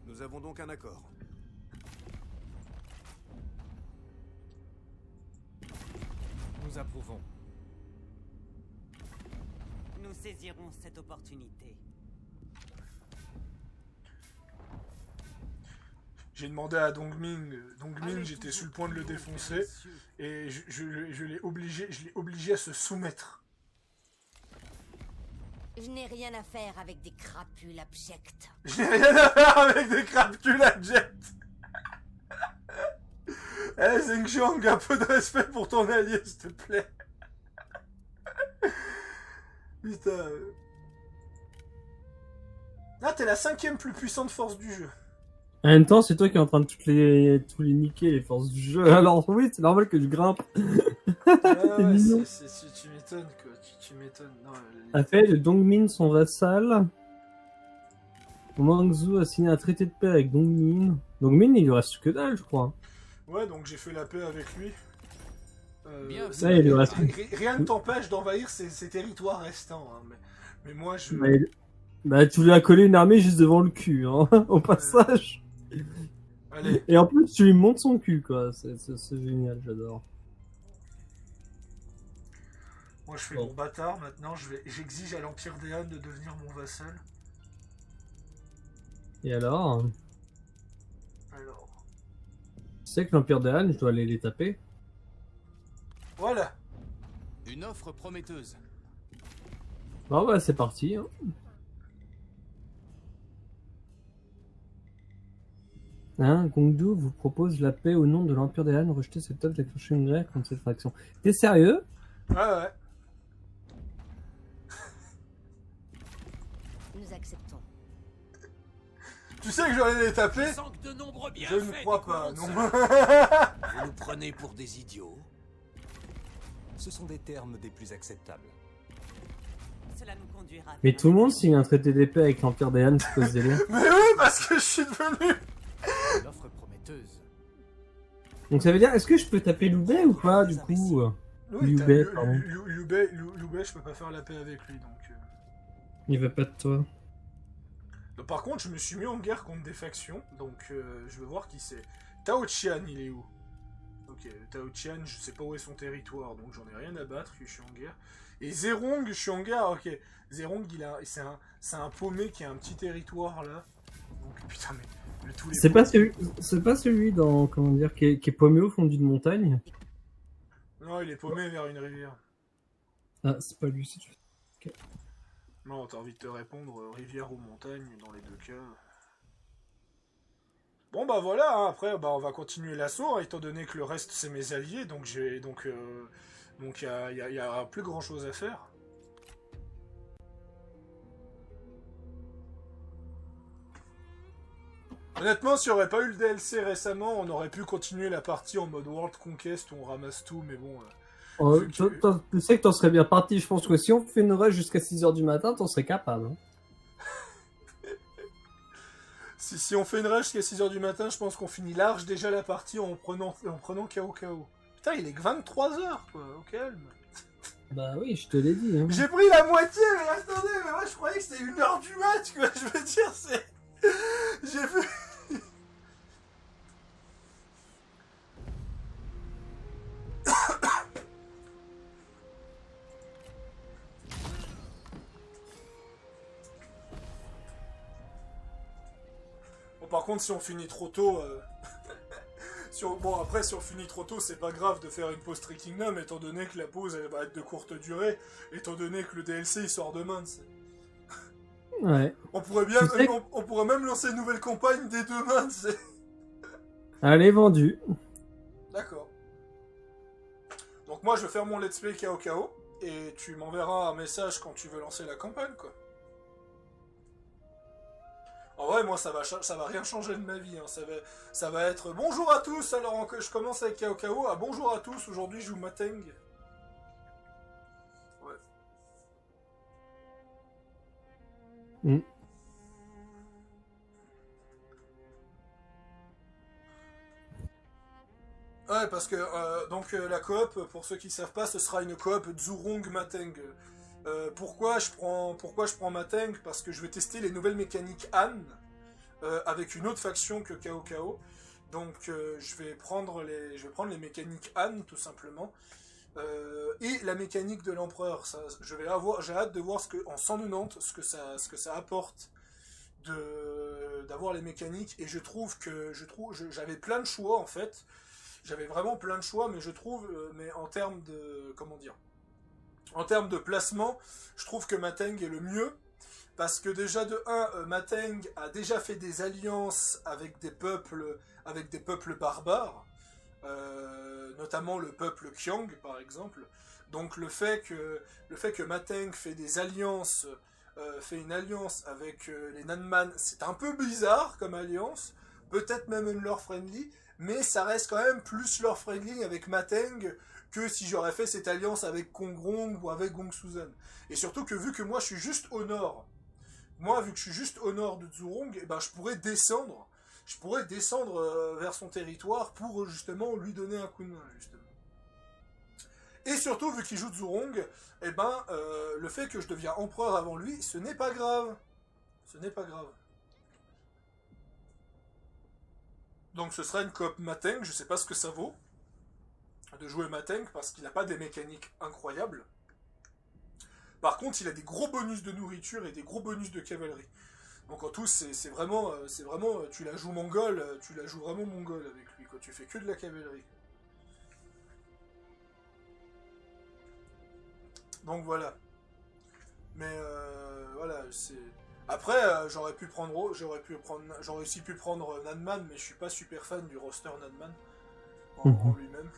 Nous avons donc un accord. Nous approuvons. Nous saisirons cette opportunité. J'ai demandé à Dongmin, j'étais sur le point de le défoncer, et je l'ai obligé à se soumettre. Je n'ai rien à faire avec des crapules abjects. Je n'ai rien à faire avec des crapules abjects. Eh, Zheng Jiang, un peu de respect pour ton allié, s'il te plaît. Putain. Ah, t'es la 5e plus puissante force du jeu. En même temps, c'est toi qui es en train de tous les niquer, les forces du jeu. Alors oui, c'est normal que je grimpe. Ouais, mignon. tu m'étonnes, quoi. Tu m'étonnes. Non, A fait de Dongmin son vassal. Wang Zhu a signé un traité de paix avec Dongmin. Dongmin, il lui reste que dalle, je crois. Ouais, donc j'ai fait la paix avec lui. Bien, ça, il lui reste. Rien ne t'empêche d'envahir ces territoires restants. Hein, mais moi, je... Bah, tu lui as collé une armée juste devant le cul, hein, au passage. Allez. Et en plus, tu lui montes son cul, quoi. C'est génial, j'adore. Moi, je fais mon bâtard maintenant. J'exige à l'Empire des Han de devenir mon vassal. Et alors? Alors. Tu sais que l'Empire des Han, je dois aller les taper. Voilà. Une offre prometteuse. Bah ouais, c'est parti. Hein. Gongdu vous propose la paix au nom de l'Empire des Han. Rejetez cette offre déclencher une guerre contre cette faction. T'es sérieux? Ouais. Nous acceptons. Tu sais que j'allais les taper? Sans que de nombreux Je ne bienfaits crois pas, découlent non. de ça. Vous nous prenez pour des idiots? Ce sont des termes des plus acceptables. Cela nous conduira. Mais tout le monde signe un traité d'épée avec l'Empire des Han, c'est quoi ce délire? Mais oui, parce que je suis devenu... Une offre prometteuse. Donc ça veut dire, est-ce que je peux taper Loubet ou pas, du coup? Oui, Liubei, pardon. Liubei, je peux pas faire la paix avec lui, donc... Il veut pas de toi. Par contre, je me suis mis en guerre contre des factions, donc je veux voir qui c'est. Tao Qian, il est où? Ok, Tao Qian, je sais pas où est son territoire, donc j'en ai rien à battre, je suis en guerre. Et Zerong, je suis en guerre, ok. Zerong, c'est un paumé qui a un petit territoire, là. Donc, putain, mais... tous les C'est pas celui dans, comment dire, qui est paumé au fond d'une montagne? Non, il est paumé vers une rivière. Ah, c'est pas lui, c'est lui. Okay. Non, t'as envie de te répondre, rivière ou montagne, dans les deux cas. Bon bah voilà, hein, après bah, on va continuer l'assaut, hein, étant donné que le reste c'est mes alliés, donc il y a plus grand chose à faire. Honnêtement, s'il n'y aurait pas eu le DLC récemment, on aurait pu continuer la partie en mode World Conquest où on ramasse tout, mais bon... Tu sais que t'en serais bien parti, je pense que si on fait une rush jusqu'à 6h du matin, t'en serais capable. Hein. si on fait une rush jusqu'à 6h du matin, je pense qu'on finit large déjà la partie en prenant KO. Putain, il est que 23h, quoi, au calme. Bah oui, je te l'ai dit. Hein. J'ai pris la moitié, mais attendez, mais moi je croyais que c'était 1h du match, quoi, je veux dire, c'est... J'ai vu... Par contre, si on finit trop tôt... Bon, après, si on finit trop tôt, c'est pas grave de faire une pause Three Kingdom, étant donné que la pause, elle va être de courte durée, étant donné que le DLC, il sort demain, t'sais. Ouais. On pourrait même lancer une nouvelle campagne dès demain, t'sais. Allez, vendu. D'accord. Donc moi, je vais faire mon let's play KO, et tu m'enverras un message quand tu veux lancer la campagne, quoi. En vrai, moi, ça va rien changer de ma vie. Hein. Ça va être bonjour à tous. Alors que je commence avec KO. Ah, bonjour à tous. Aujourd'hui, je joue Mateng. Ouais. Ouais, parce que donc la coop, pour ceux qui savent pas, ce sera une coop Zhurong Mateng. Pourquoi je prends Mateng? Parce que je vais tester les nouvelles mécaniques Han avec une autre faction que KO. Donc je vais prendre les mécaniques Han tout simplement. Et la mécanique de l'empereur. J'ai hâte de voir en 190 ce que ça apporte d'avoir les mécaniques. Et j'avais plein de choix en fait. J'avais vraiment plein de choix, mais je trouve, mais en termes de, comment dire, en termes de placement, je trouve que Mateng est le mieux, parce que déjà de 1, Mateng a déjà fait des alliances avec des peuples barbares, notamment le peuple Qiang par exemple. Donc le fait que Mateng fait des alliances, fait une alliance avec les Nanman, c'est un peu bizarre comme alliance. peut-être même lore friendly, mais ça reste quand même plus lore friendly avec Mateng que si j'aurais fait cette alliance avec Kongrong ou avec Gong Suzan. Et surtout que vu que moi je suis juste au nord, de Zhurong, eh ben, je pourrais descendre vers son territoire pour justement lui donner un coup de main, justement. Et surtout, vu qu'il joue Zhurong, eh ben, le fait que je deviens empereur avant lui, ce n'est pas grave. Ce n'est pas grave. Donc ce sera une coop Mateng, je sais pas ce que ça vaut de jouer Mateng, parce qu'il n'a pas des mécaniques incroyables. Par contre, il a des gros bonus de nourriture et des gros bonus de cavalerie. Donc en tout, c'est vraiment, tu la joues vraiment mongol avec lui, quoi. Tu fais que de la cavalerie. Donc voilà. Mais voilà, c'est... Après, j'aurais aussi pu prendre Nanman, mais je suis pas super fan du roster Nanman en lui-même.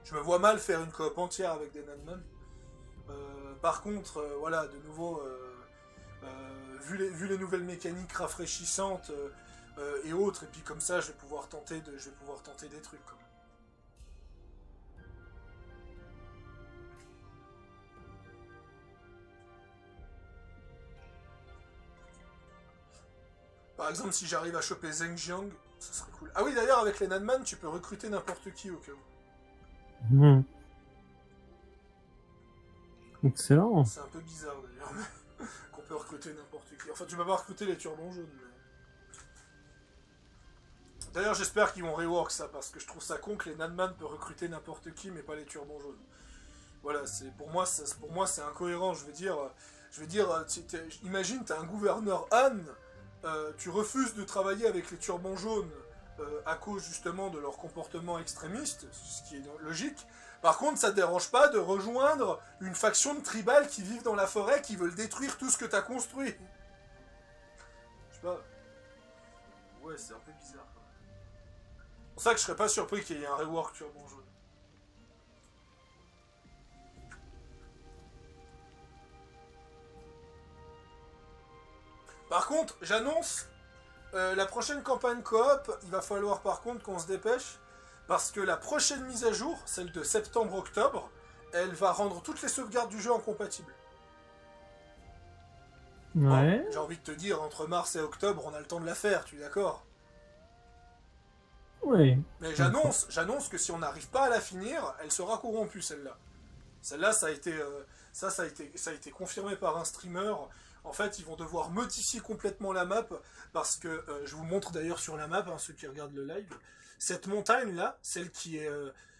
Je me vois mal faire une coop entière avec des Nanman. Par contre, voilà, de nouveau, vu les nouvelles mécaniques rafraîchissantes et autres, et puis comme ça, je vais pouvoir tenter des trucs. Quoi. Par exemple, si j'arrive à choper Zheng Jiang, ça serait cool. Ah oui, d'ailleurs, avec les Nanman, tu peux recruter n'importe qui au cas où. Excellent. C'est un peu bizarre d'ailleurs, qu'on peut recruter n'importe qui. Enfin, tu peux pas recruter les turbans jaunes. Mais... D'ailleurs, j'espère qu'ils vont rework ça, parce que je trouve ça con que les Nanman peuvent recruter n'importe qui, mais pas les turbans jaunes. Voilà, pour moi, c'est incohérent. Je veux dire, imagine, t'as un gouverneur Han, tu refuses de travailler avec les turbans jaunes à cause justement de leur comportement extrémiste, ce qui est logique. Par contre, ça te dérange pas de rejoindre une faction de tribales qui vivent dans la forêt, qui veulent détruire tout ce que t'as construit. Je sais pas. Ouais, c'est un peu bizarre. C'est pour ça que je serais pas surpris qu'il y ait un rework turban jaune. Par contre, j'annonce, la prochaine campagne coop, il va falloir par contre qu'on se dépêche, parce que la prochaine mise à jour, celle de septembre-octobre, elle va rendre toutes les sauvegardes du jeu incompatibles. Ouais. Bon, j'ai envie de te dire, entre mars et octobre, on a le temps de la faire, tu es d'accord? Oui. Mais j'annonce que si on n'arrive pas à la finir, elle sera corrompue, celle-là. Celle-là, ça a été confirmé par un streamer. En fait, ils vont devoir modifier complètement la map, parce que, je vous montre d'ailleurs sur la map, hein, ceux qui regardent le live, cette montagne-là, celle qui est...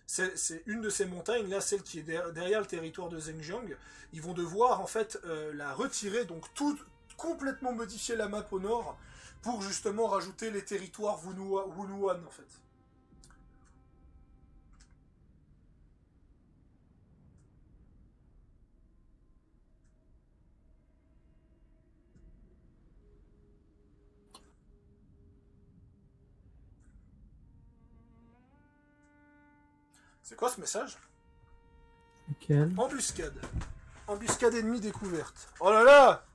c'est une de ces montagnes-là, celle qui est derrière le territoire de Zhengjiang. Ils vont devoir, en fait, la retirer, donc complètement modifier la map au nord, pour justement rajouter les territoires Wunuan, en fait. C'est quoi ce message? Nickel. Embuscade. Embuscade ennemie découverte. Oh là là!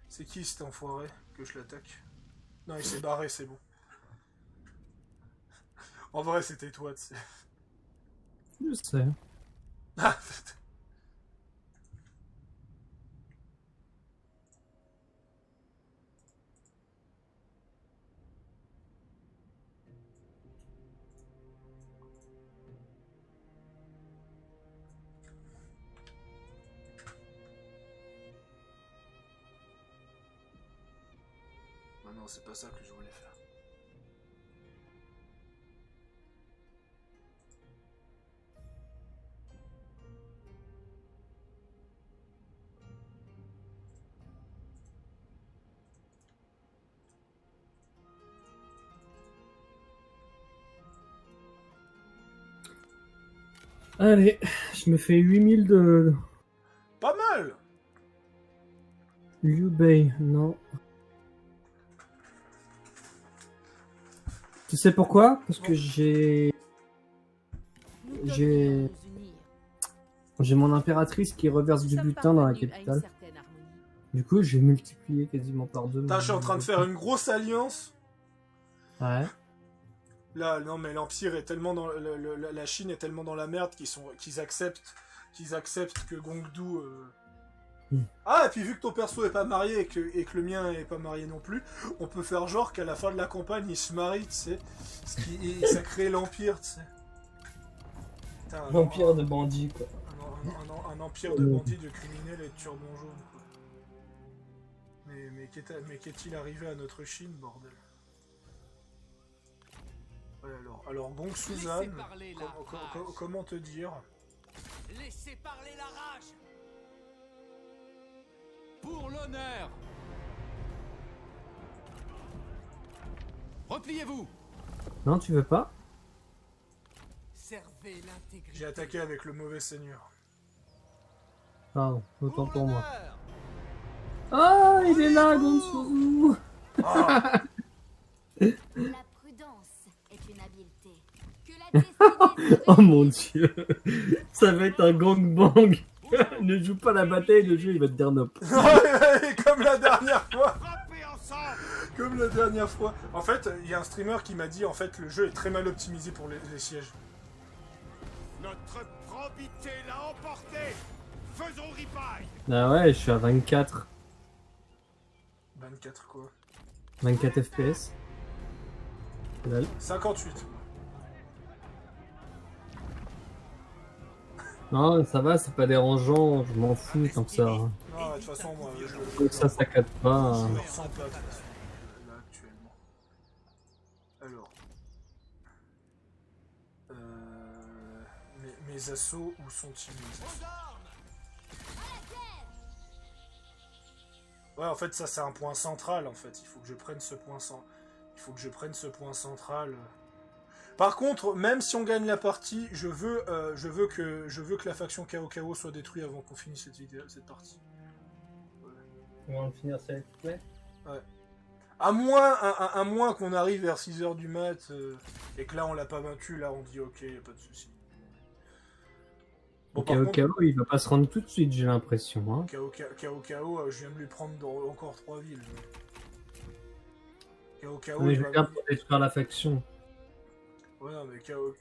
C'est qui cet enfoiré que je l'attaque? Non, il s'est barré, c'est bon. En vrai, c'était toi, tu sais. Je sais. Ah, non, c'est pas ça que je voulais faire. Allez, je me fais 8000 de... Pas mal! Liu Bei, non. Tu sais pourquoi? Parce que j'ai mon impératrice qui reverse du butin dans la capitale. Du coup, j'ai multiplié quasiment par 2. Putain, je suis en train de faire une grosse alliance. Ouais. Là, non, mais l'Empire est tellement dans... la Chine est tellement dans la merde qu'ils acceptent que Gongdu... Ah, et puis vu que ton perso est pas marié et que le mien est pas marié non plus, on peut faire genre qu'à la fin de la campagne, ils se marient, tu sais. Et ça crée l'Empire, tu sais. L'empire de bandits, quoi. Un empire de bandits, de criminels et de turbans jaunes, quoi. Mais qu'est-il arrivé à notre Chine, bordel? Ouais, alors Gong Suzanne, comment te dire? Laissez parler la rage. Pour l'honneur. Repliez-vous. Non, tu veux pas? Servez l'intégrité. J'ai attaqué avec le mauvais seigneur. Pardon, autant pour moi. Ah, il est là, Gonsu. Ah. La prudence est une habileté. Que la destinée se Oh mon dieu. Ça va être un gangbang. Ne joue pas la bataille, le jeu il va te dire nope. Comme la dernière fois. Comme la dernière fois. En fait, il y a un streamer qui m'a dit en fait le jeu est très mal optimisé pour les sièges. Notre probité l'a emporté. Faisons ripaille. Ah ouais, je suis à 24. 24 quoi? 24 FPS. Lol. 58. Non, ça va, c'est pas dérangeant, je m'en fous tant que ça. Non, de toute façon, moi, Ça capte pas. Je le ressens pas, de toute façon, là, actuellement. Alors. Mes assauts, où sont-ils, mes assauts? Ouais, en fait, ça, c'est un point central, en fait. Il faut que je prenne ce point central. Par contre, même si on gagne la partie, je veux que la faction KO soit détruite avant qu'on finisse cette partie. On va finir ça avec play. Ouais. À moins qu'on arrive vers 6h du mat et que là on l'a pas vaincu, là on dit ok, y a pas de souci. Bon, KO, il va pas se rendre tout de suite, j'ai l'impression. Hein. KO, je viens de lui prendre dans encore 3 villes. KO, mais je viens pour détruire la faction. Ouais, non, mais KO...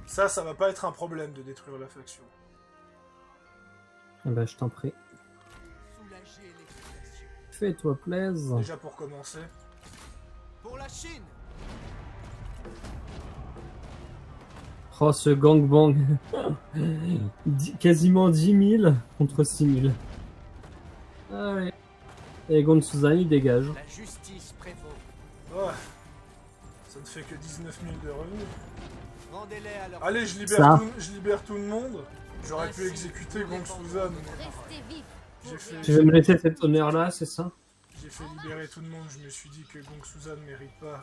Ça va pas être un problème de détruire la faction. Bah, je t'en prie. Fais-toi plaisir. Déjà pour commencer. Pour la Chine. Oh, ce gangbang. Quasiment 10 000 contre 6 000. Ah ouais. Et Gon Suzanne, il dégage. La justice prévaut. Ouais. Ça ne fait que 19 000 de revenus. Rendez-les à leur... Allez, je libère tout le monde. J'aurais pu exécuter Gong Suzanne. Tu veux me laisser cet honneur-là, c'est ça? J'ai fait libérer tout le monde. Je me suis dit que Gong Suzanne mérite pas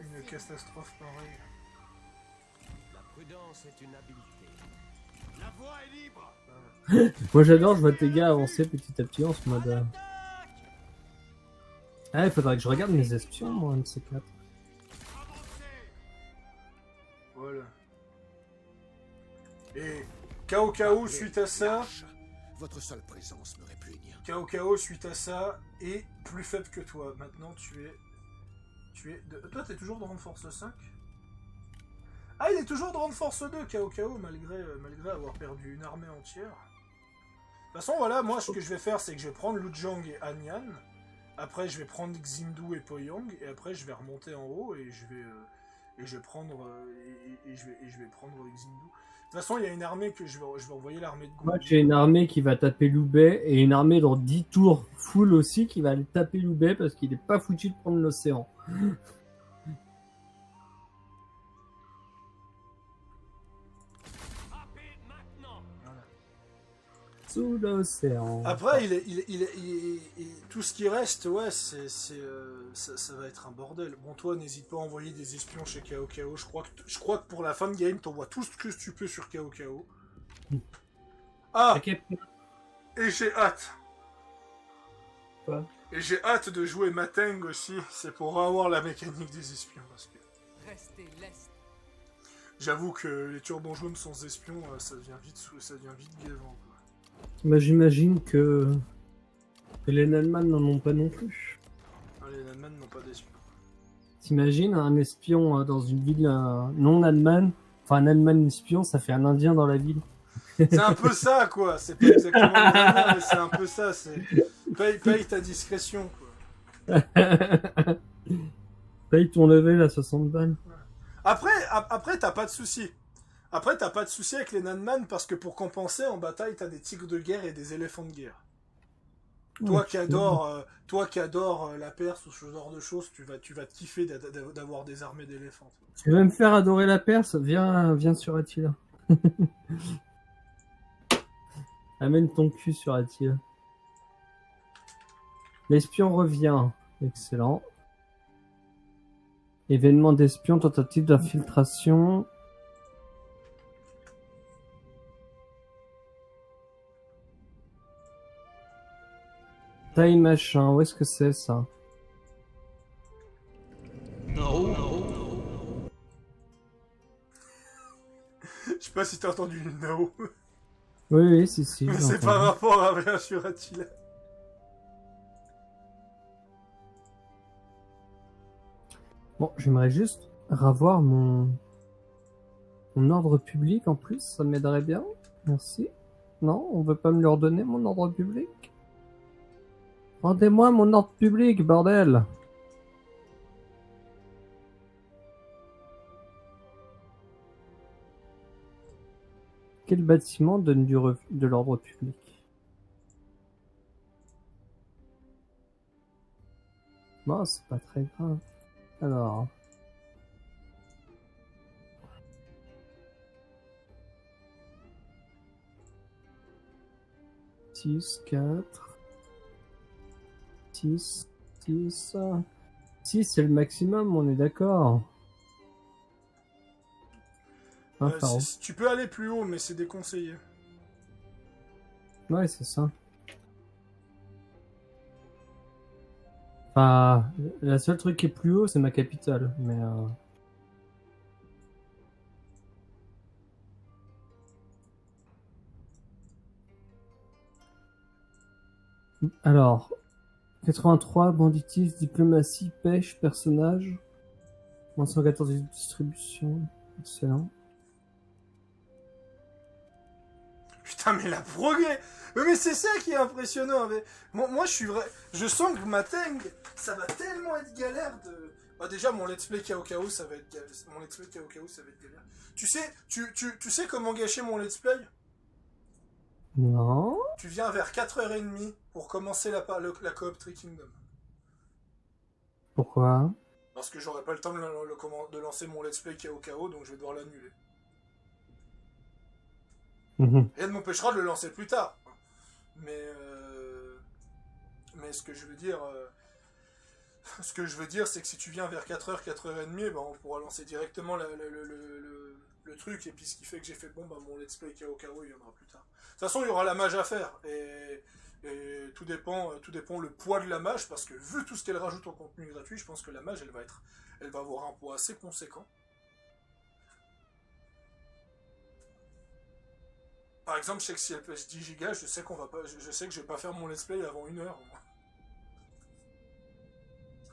une catastrophe pareille. La prudence est une habileté. La voie est libre. Moi j'adore, je vois tes gars avancer petit à petit en ce mode. Ah, il faudrait que je regarde mes espions, moi, un de ces quatre. Voilà. Et KO suite à ça. Votre seule présence me répugne. KO suite à ça est plus faible que toi. Maintenant tu es. Toi t'es toujours de rang de force 5? Ah, il est toujours de rang de force 2, KO malgré avoir perdu une armée entière. De toute façon, voilà, moi ce que je vais faire, c'est que je vais prendre Lujang et Anyan. Après, je vais prendre Xindu et Poyang, et après, je vais remonter en haut et je vais prendre Xindu. De toute façon, il y a une armée que je vais envoyer l'armée de Gong. Moi, j'ai une armée qui va taper Loubet et une armée dans 10 tours full aussi qui va aller taper Loubet parce qu'il est pas foutu de prendre l'océan. Sous l'océan. Après, tout ce qui reste, ouais, ça va être un bordel. Bon, toi, n'hésite pas à envoyer des espions chez KO. Je crois que pour la fin de game, t'envoies tout ce que tu peux sur KO. Ah, okay. Et j'ai hâte. Quoi? Et j'ai hâte de jouer Mateng aussi. C'est pour avoir la mécanique des espions. Parce que... Restez lest. J'avoue que les turbans jaunes sans espions, ça devient vite gavant. Bah, j'imagine que les Nanman n'en ont pas non plus. Ah, les Nanman n'ont pas d'espions. T'imagines un espion dans une ville non allemande, enfin un Allemand espion, ça fait un Indien dans la ville. C'est un peu ça, quoi. C'est pas exactement le même, mais c'est un peu ça. C'est paye ta discrétion, quoi. Paye ton level à 60 balles. Après, t'as pas de souci. Après, t'as pas de souci avec les Nanman parce que pour compenser, en bataille, t'as des tigres de guerre et des éléphants de guerre. Toi qui adores la Perse ou ce genre de choses, tu vas te kiffer d'avoir des armées d'éléphants. Tu veux me faire adorer la Perse? Viens sur Attila. Amène ton cul sur Attila. L'espion revient. Excellent. Événement d'espion, tentative d'infiltration. Taille machin, où est-ce que c'est ça? Je sais pas si t'as entendu le no. Oui, si. Mais j'ai c'est entendu. par rapport à rien sur Attila. Bon, j'aimerais juste revoir mon ordre public en plus, ça m'aiderait bien. Merci. Non, on veut pas me le redonner, mon ordre public? Rendez-moi mon ordre public, bordel! Quel bâtiment donne de l'ordre public? Bon, c'est pas très grave. Alors... Six, 4... 6, 6... 6, c'est le maximum, on est d'accord. Un pharaon. Tu peux aller plus haut, mais c'est déconseillé. Ouais, c'est ça. Enfin, la seule truc qui est plus haut, c'est ma capitale, mais... Alors, 83, banditisme, diplomatie, pêche, personnage. 114 distribution, excellent. Putain, mais la progrès! Mais c'est ça qui est impressionnant. Mais... Moi, je suis vrai. Je sens que ma Teng, ça va tellement être galère de. Bah, déjà, mon let's play KO, ça va être galère. Mon let's play KO, ça va être galère. Tu sais comment gâcher mon let's play? Non. Tu viens vers 4h30 pour commencer la coop Three Kingdom. Pourquoi? Parce que j'aurai pas le temps de lancer mon let's play KO, donc je vais devoir l'annuler. Rien ne m'empêchera de le lancer plus tard. Mais ce que je veux dire, c'est que si tu viens vers 4h, 4h30, ben on pourra lancer directement le truc. Et puis ce qui fait que j'ai fait bon, ben mon let's play KO, il viendra plus tard. De toute façon, il y aura la mage à faire. Et tout dépend le poids de la mage, parce que vu tout ce qu'elle rajoute en contenu gratuit, je pense que la mage, elle va avoir un poids assez conséquent. Par exemple, je sais que si elle pèse 10 gigas, je sais que je vais pas faire mon let's play avant 1 heure.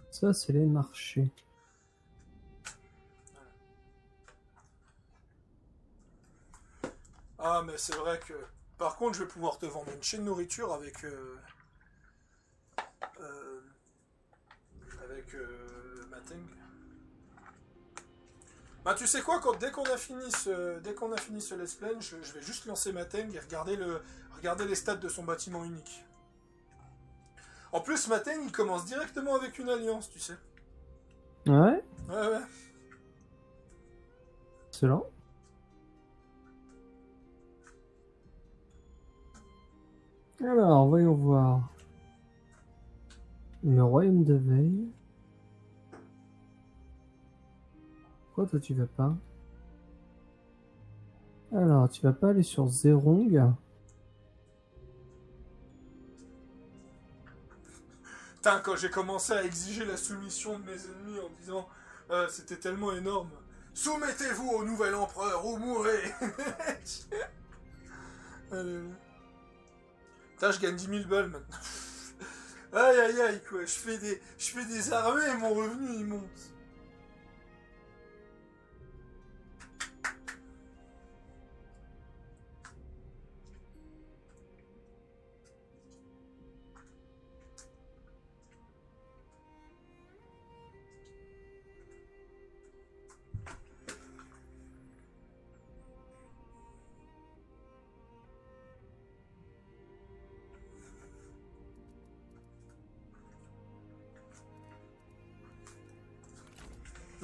Ça, c'est les marchés. Ah, mais c'est vrai que... Par contre, je vais pouvoir te vendre une chaîne de nourriture avec Mateng. Bah tu sais quoi, dès qu'on a fini ce let's play, je vais juste lancer Mateng et regarder les stats de son bâtiment unique. En plus, Mateng, il commence directement avec une alliance, tu sais. Ouais. Ouais. Excellent. Alors, voyons voir. Le royaume de Veille. Pourquoi toi tu vas pas? Alors, tu vas pas aller sur Zerong. Putain, quand j'ai commencé à exiger la soumission de mes ennemis en disant c'était tellement énorme. Soumettez-vous au nouvel empereur ou mourrez. Allez. Putain, je gagne 10 000 balles maintenant. Aïe, quoi. Je fais des armées et mon revenu il monte.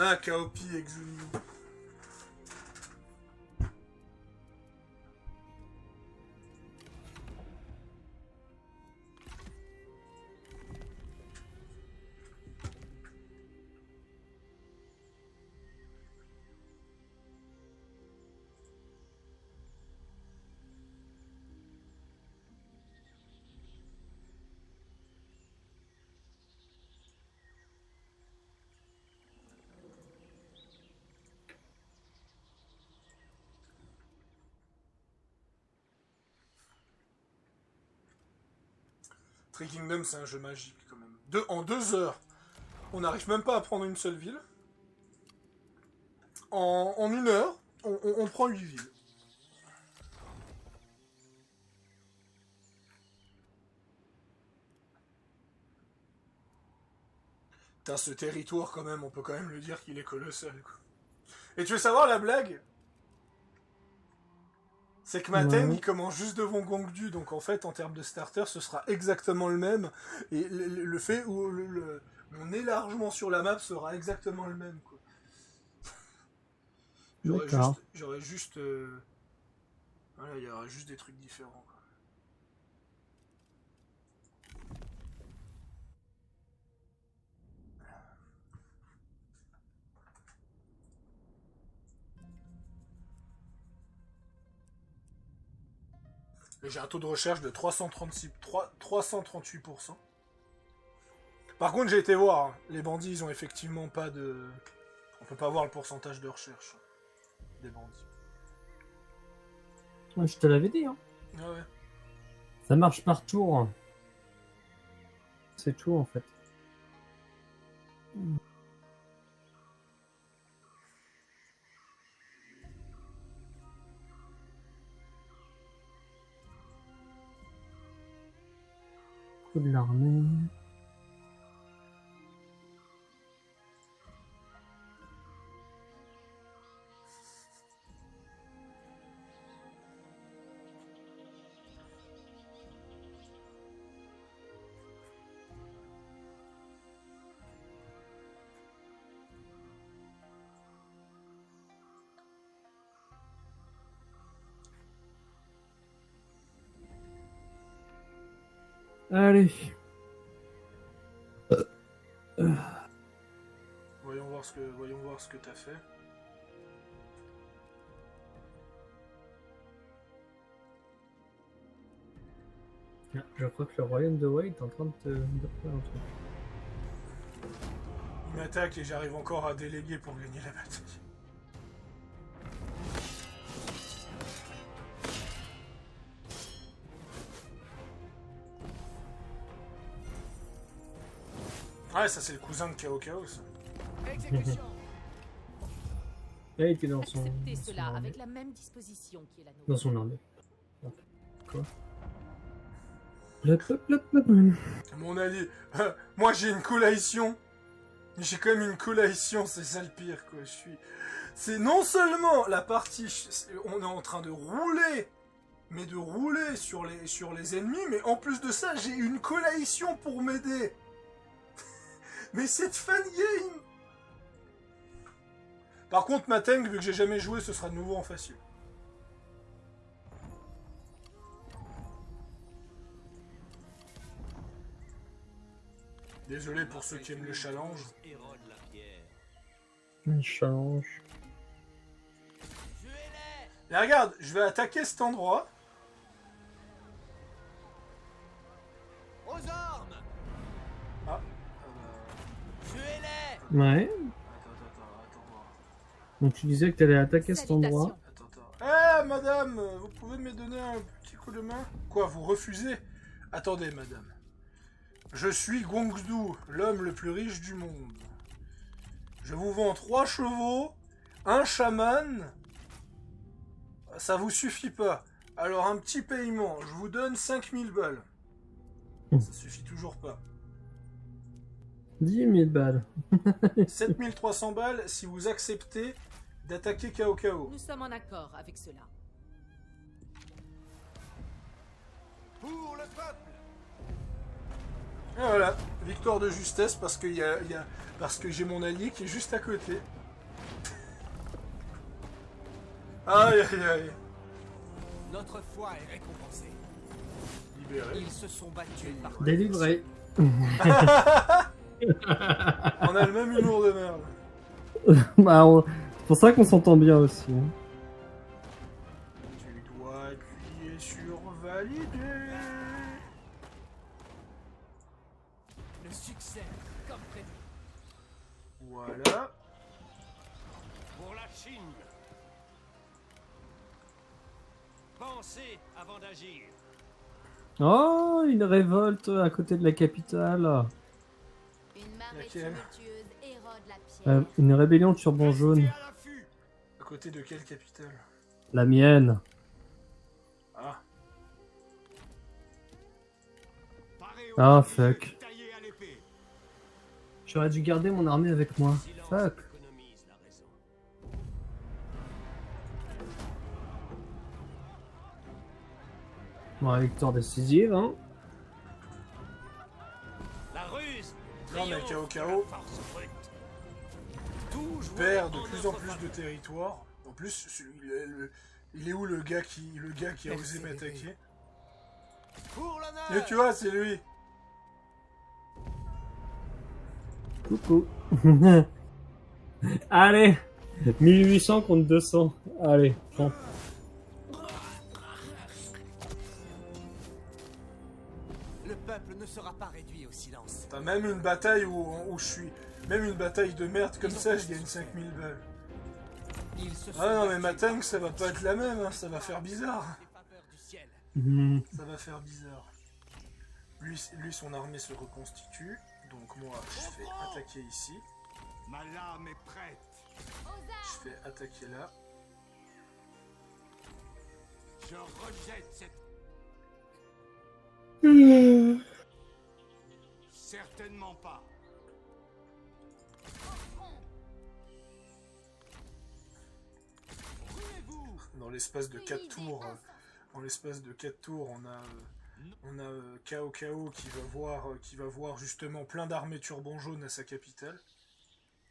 Ah, Kaopi Exuni. Three Kingdoms, c'est un jeu magique quand même. En 2 heures, on n'arrive même pas à prendre une seule ville. En 1 heure, on prend 8 villes. Putain, ce territoire quand même, on peut quand même le dire qu'il est colossal, quoi. Et tu veux savoir la blague? C'est que Mateng, il commence juste devant Gongdu, donc en fait, en termes de starter, ce sera exactement le même. Et le fait où mon élargement sur la map sera exactement le même, quoi. J'aurais juste... Voilà, il y aurait juste des trucs différents, quoi. Et j'ai un taux de recherche de 338%. Par contre, j'ai été voir, hein, les bandits, ils ont effectivement pas de... On peut pas voir le pourcentage de recherche des bandits. Ouais, je te l'avais dit, hein. Ah ouais. Ça marche par tour. C'est tout, en fait. Coup de l'armée. Allez. Voyons voir ce que t'as fait. Je crois que le royaume de Wade est en train de faire un truc. Il m'attaque et j'arrive encore à déléguer pour gagner la bataille. Ouais, ça c'est le cousin de Kao Kao, ça. Exécution. Là, il était dans son... Acceptez dans son cela armée. avec la même disposition qui est la nôtre. Dans son armée. Quoi? Plop, plop, plop, plop. Mon allié, moi j'ai une coalition. J'ai quand même une coalition, c'est ça le pire, quoi. C'est non seulement la partie, on est en train de rouler, mais de rouler sur les ennemis, mais en plus de ça, j'ai une coalition pour m'aider. Mais c'est de fan game. Par contre, Mateng, vu que j'ai jamais joué, ce sera de nouveau en facile. Désolé pour ceux qui aiment le challenge. Un challenge. Et regarde, je vais attaquer cet endroit. Aux armes. Ah. Tuez-les. Ouais. Attends. Donc tu disais que tu allais attaquer cet endroit. Eh, madame, vous pouvez me donner un petit coup de main? Quoi, vous refusez? Attendez, madame. Je suis Gongdu, l'homme le plus riche du monde. Je vous vends 3 chevaux, un chaman. Ça vous suffit pas. Alors un petit paiement, je vous donne 5000 balles. Ça suffit toujours pas. 10 000 balles. 7300 balles si vous acceptez d'attaquer Kao Kao. Nous sommes en accord avec cela. Pour le peuple. Et voilà, victoire de justesse parce que, parce que j'ai mon allié qui est juste à côté. Aïe aïe aïe. Notre foi est récompensée. Libéré. Ils se sont battus par Délivré. On a le même humour de merde. Bah, c'est pour ça qu'on s'entend bien aussi. Hein. Tu dois appuyer sur valider. le succès, comme prévu. Voilà. Pour la Chine. Pensez avant d'agir. Oh, une révolte à côté de la capitale. Une marée Laquelle tumultueuse érode la pierre. Une rébellion de turban jaune. Restez à l'affût. À côté de quelle capitale? La mienne. Ah. Parez au Ah, bouclier, fuck. taillez à l'épée. J'aurais dû garder mon armée avec moi. Silence Fuck. économise la raison. Bon, victoire décisive, hein. La ruse. Non, mais triomphe KO. de la force brute. Tout jouer Perd de en plus en notre plus de faveur. territoire. En plus, il est où le gars qui a osé m'attaquer? Pour l'honneur. Et tu vois, c'est lui. Coucou. Allez. 1800 contre 200. Allez, bon. Le peuple ne sera pas réduit au silence. T'as même une bataille où je suis... Même une bataille de merde comme ça, je gagne 5000 balles. Ils se sont Ah non, mais battus ma tank, par ça va pas être la même, hein, ça va faire bizarre. les faveurs du ciel. Ça va faire bizarre. Lui, son armée se reconstitue. Donc moi, je fais attaquer ici. Ma lame est prête. Je fais attaquer là. Je rejette cette... Certainement pas. Dans l'espace de 4 tours, on a Kao Kao qui va voir justement plein d'armées turban jaune à sa capitale.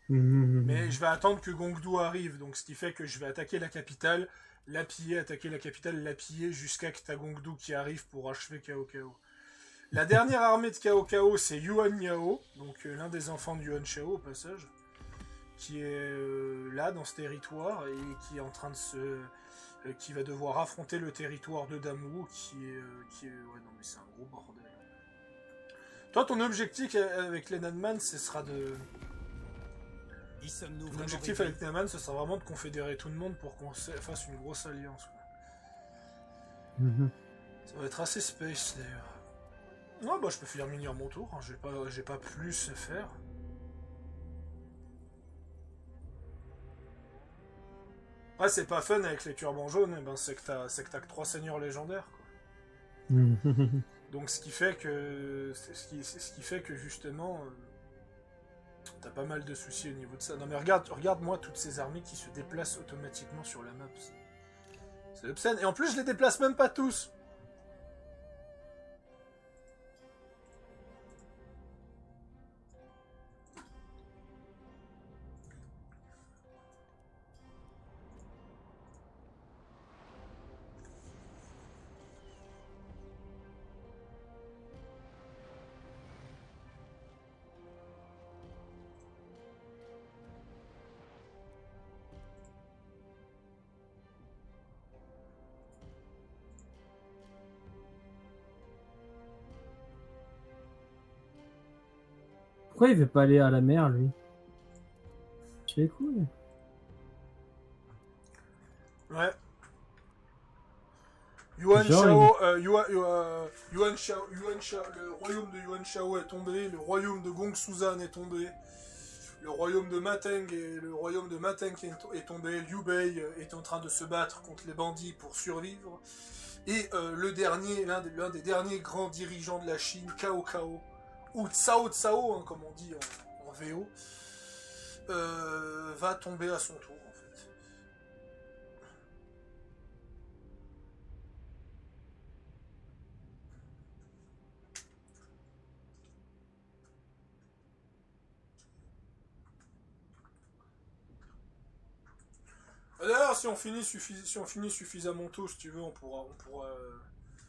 Mais je vais attendre que Gongdu arrive, donc ce qui fait que je vais attaquer la capitale, la piller, attaquer la capitale, la piller jusqu'à que t'as Gongdu qui arrive pour achever Kao Kao. La dernière armée de Cao Cao, c'est Yuan Yao, donc l'un des enfants de Yuan Shao au passage, qui est là dans ce territoire et qui est en train de qui va devoir affronter le territoire de Damu, qui est ouais non mais c'est un gros bordel. Toi, ton objectif avec les Nanman, ce sera de... Y sommes-nous Ton vraiment objectif réduits? avec Nanman, ce sera vraiment de confédérer tout le monde pour qu'on fasse une grosse alliance. Quoi. Ça va être assez space d'ailleurs. Ouais, bah je peux finir mon tour, hein. J'ai pas plus à faire. Ouais, c'est pas fun avec les turbans jaunes, eh ben, c'est que t'as que 3 seigneurs légendaires, quoi. Donc ce qui fait que justement t'as pas mal de soucis au niveau de ça. Non mais regarde-moi toutes ces armées qui se déplacent automatiquement sur la map. C'est obscène. Et en plus je les déplace même pas tous. Pourquoi il veut pas aller à la mer, lui? C'est cool. Ouais. Yuan Shao, le royaume de Yuan Shao est tombé, le royaume de Gong Suzan est tombé, le royaume de Mateng est tombé, Liu Bei est en train de se battre contre les bandits pour survivre, et l'un des derniers grands dirigeants de la Chine, Cao Cao, ou Cao Cao, hein, comme on dit en VO, va tomber à son tour. si on finit suffisamment tôt, si tu veux,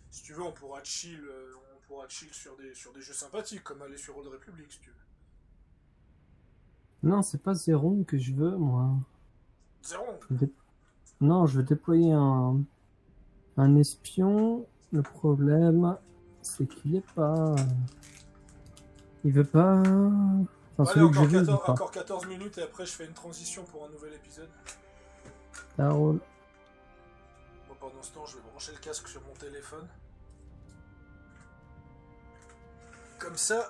si tu veux, on pourra chill, sur des jeux sympathiques, comme aller sur Old Republic, si tu veux. Non, c'est pas Zéron que je veux, moi. Zéron. Non, je veux déployer un espion. Le problème, c'est qu'il est pas... Il veut pas... Enfin, Allez, celui que je veux, il veut pas. encore 14 minutes et après je fais une transition pour un nouvel épisode. Ça roule. Bon, pendant ce temps, je vais brancher le casque sur mon téléphone. Comme ça.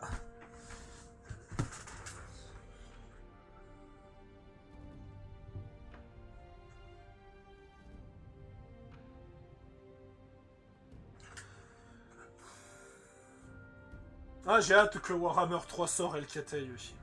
Ah, j'ai hâte que Warhammer 3 sort et le Katei aussi.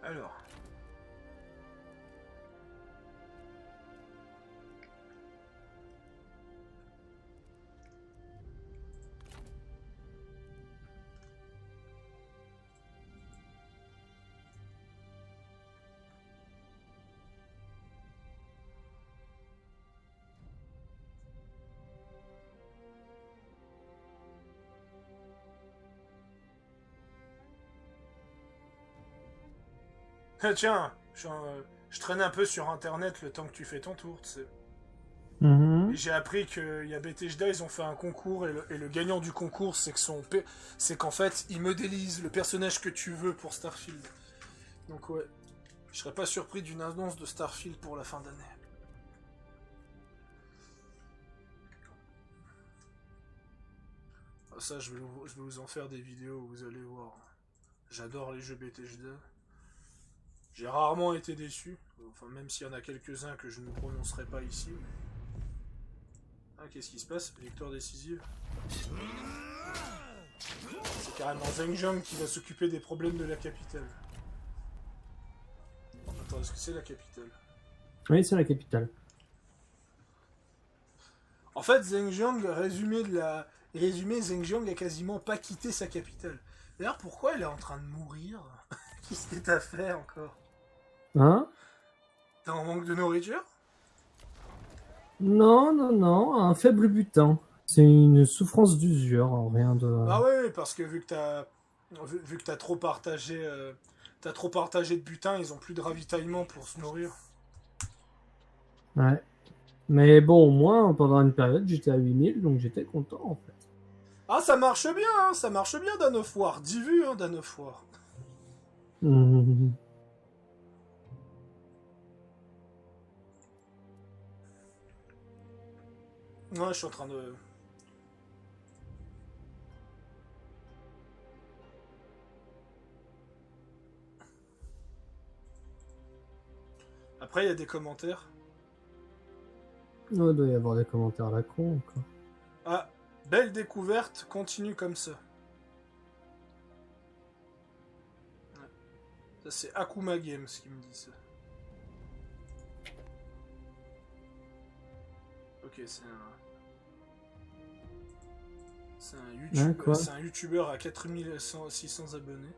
Alors. Tiens, je traîne un peu sur internet le temps que tu fais ton tour, tu sais. Et j'ai appris qu'il y a Bethesda, ils ont fait un concours et le gagnant du concours, c'est qu'en fait, il modélise le personnage que tu veux pour Starfield. Donc ouais, je serais pas surpris d'une annonce de Starfield pour la fin d'année. Ça, je vais vous en faire des vidéos, vous allez voir. J'adore les jeux Bethesda. J'ai rarement été déçu, enfin même s'il y en a quelques-uns que je ne prononcerai pas ici. Ah, qu'est-ce qui se passe? Victoire décisive. C'est carrément Zheng Jiang qui va s'occuper des problèmes de la capitale. Attends, est-ce que c'est la capitale? Oui, c'est la capitale. En fait, Zheng Jiang, résumé, Zheng Jiang a quasiment pas quitté sa capitale. D'ailleurs, pourquoi elle est en train de mourir? Qu'est-ce que t'as fait encore? Hein? T'es en manque de nourriture? Non, non, non, un faible butin. C'est une souffrance d'usure, rien de... Ah ouais, parce que vu que t'as trop partagé, de butin, ils ont plus de ravitaillement pour se nourrir. Ouais. Mais bon, au moins, pendant une période, j'étais à 8000, donc j'étais content, en fait. Ah, ça marche bien, Dan of War. 10 vues, hein, Dan of War. Ouais, je suis en train de... Après, il y a des commentaires. Oh, il doit y avoir des commentaires à la con, encore. Ah, belle découverte, continue comme ça. Ouais. Ça, c'est Akuma Games qui me dit ça. Ok, c'est un YouTuber à 4600 abonnés.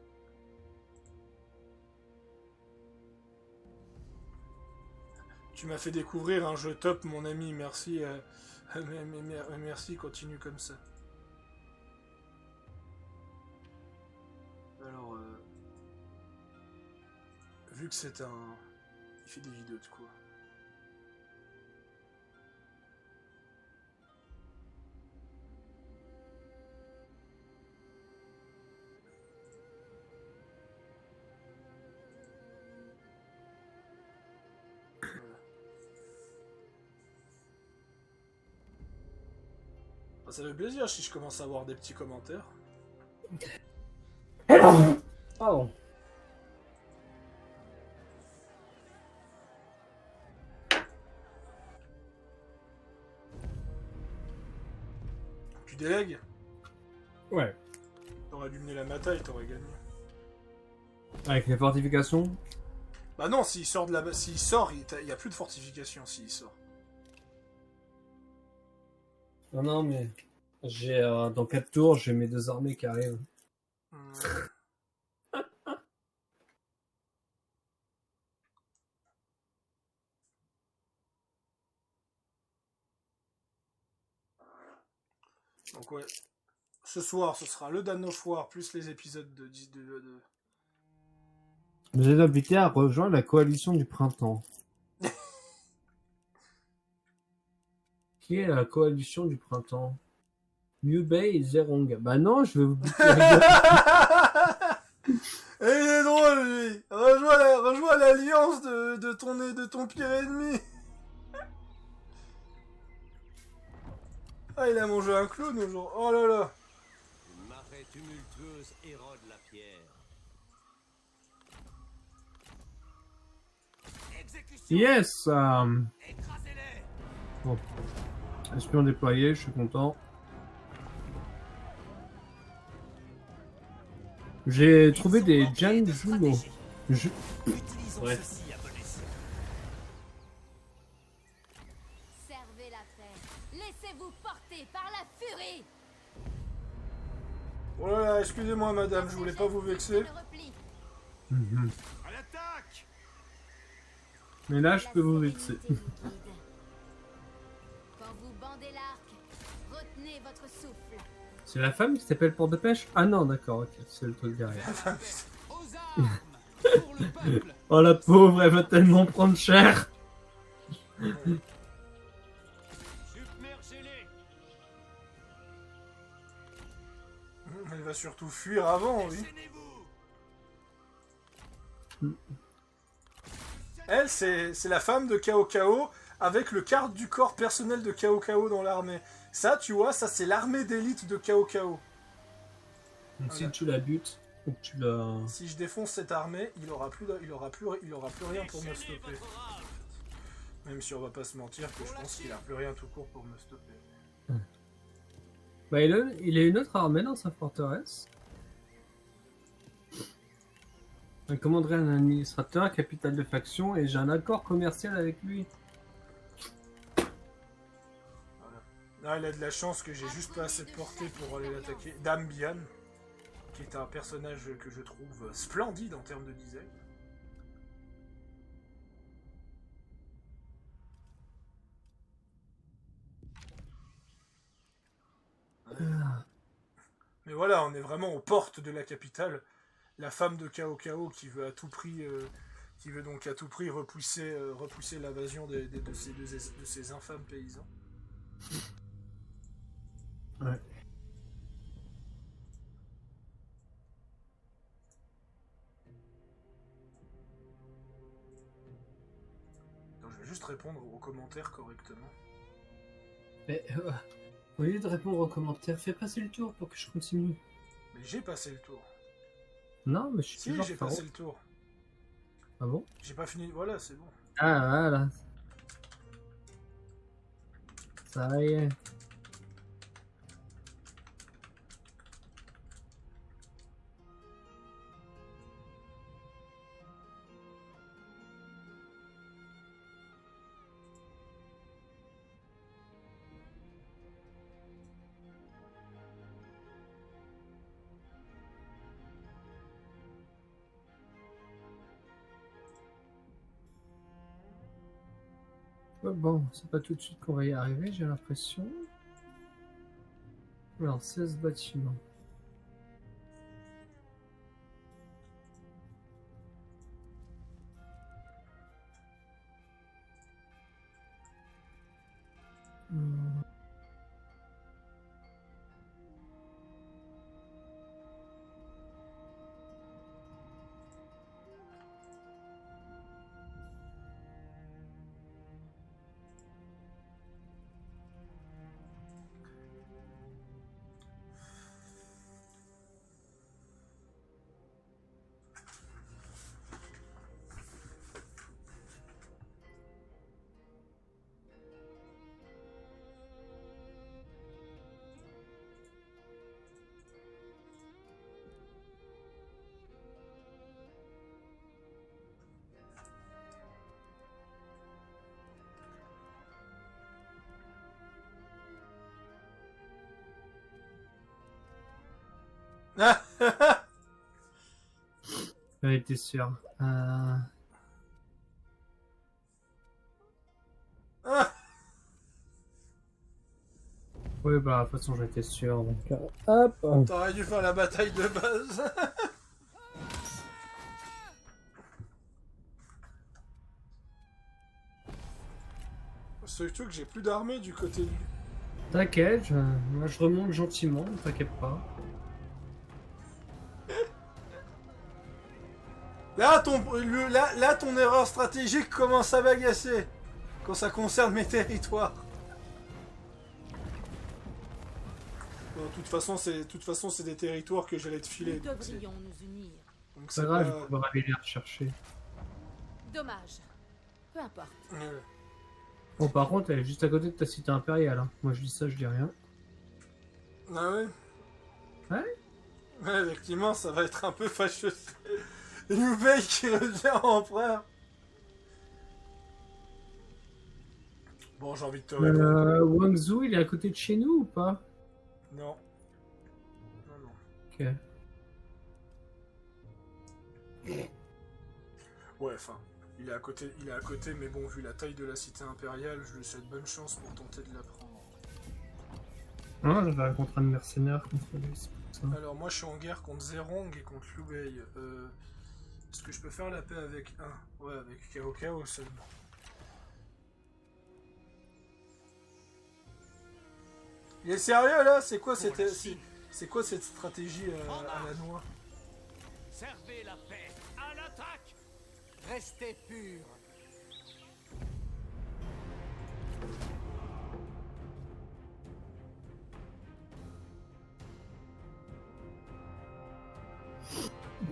Tu m'as fait découvrir un jeu top, mon ami, merci. Merci, continue comme ça. Alors, vu que c'est un... Il fait des vidéos de quoi? Ça fait plaisir si je commence à avoir des petits commentaires. Oh. tu délègues. Ouais. T'aurais dû mener la bataille, t'aurais gagné. Avec les fortifications. Bah non, s'il sort, s'il sort, il y a plus de fortification s'il sort. Non, mais j'ai dans 4 tours, j'ai mes 2 armées qui arrivent. Donc ouais. Ce soir, ce sera le Dawn of War plus les épisodes de... Vous êtes invité à rejoindre la coalition du printemps. Qui est la coalition du printemps? Liu Bei et Zerong. Bah non, je vais vous buter. Et il est drôle, lui. Rejoins l'alliance de ton pire ennemi. Ah, il a mangé un clown aujourd'hui. Oh là là. Une marée tumultueuse érode la pierre. Yes. Bon. Espion déployé, je suis content. J'ai trouvé des Jan Juno. Bref. Servez la paix. Laissez-vous porter par la furie. Oh là là, excusez-moi madame, je voulais pas vous vexer. Mhm. À l'attaque! Mais là, je peux vous vexer. Quand vous bandez l'arc, retenez votre souffle. C'est la femme qui s'appelle Port de Pêche? Ah non, d'accord, ok, c'est le truc derrière. Oh la pauvre, elle va tellement prendre cher. Submergez-les. Elle va surtout fuir avant, oui. Elle, c'est la femme de Cao Cao avec le quart du corps personnel de Cao Cao dans l'armée. Ça, tu vois, ça c'est l'armée d'élite de Cao Cao. Donc si tu la butes, ou que tu la... Si je défonce cette armée, il aura plus rien pour me stopper. Même si on va pas se mentir que je pense qu'il a plus rien tout court pour me stopper. Bah il a une autre armée dans sa forteresse. Il commanderait un administrateur, capitale de faction, et j'ai un accord commercial avec lui. Là, il a de la chance que j'ai juste pas assez de portée pour aller l'attaquer. Dame Bian, qui est un personnage que je trouve splendide en termes de design. Mais voilà, on est vraiment aux portes de la capitale. La femme de Cao Cao qui veut à tout prix, repousser l'invasion de ces infâmes paysans. Ouais. Donc, je vais juste répondre aux commentaires correctement. Mais au lieu de répondre aux commentaires, fais passer le tour pour que je continue. Mais j'ai passé le tour. Non, mais je suis Si, toujours j'ai pharaon. passé le tour. Ah bon? J'ai pas fini. Voilà, c'est bon. Ah voilà. Ça y est. Ouais, bon, c'est pas tout de suite qu'on va y arriver, j'ai l'impression. Alors, 16 bâtiments. J'en étais sûr. Oui, bah, de toute façon, j'en étais sûr. Donc, hop. T'aurais dû faire la bataille de base. Surtout que j'ai plus d'armée du côté du... T'inquiète, moi je remonte gentiment, t'inquiète pas. Là, ton erreur stratégique commence à m'agacer. Quand ça concerne mes territoires. Bon, de toute façon, c'est des territoires que j'allais te filer. Nous devrions nous unir. Donc C'est grave, je vais pouvoir aller les rechercher. Dommage. Peu importe. Bon, par contre, elle est juste à côté de ta cité impériale. Hein. Moi, je dis ça, je dis rien. Ah ouais? Ouais? Ouais, effectivement, ça va être un peu fâcheux. Liu Bei qui revient empereur. Bon, j'ai envie de te répondre. Wang Zhu, il est à côté de chez nous ou pas? Non. Non. Ok. Ouais, enfin, il est à côté, mais bon, vu la taille de la cité impériale, je lui souhaite bonne chance pour tenter de la prendre. Non, je vais rencontrer un mercenaire contre lui, c'est pour ça. Alors, moi, je suis en guerre contre Zerong et contre Liu Bei. Est-ce que je peux faire la paix avec un? Ouais, avec Cao Cao seulement. Il est sérieux là? C'est quoi cette stratégie à la noix? Servez la paix. À l'attaque. Restez purs.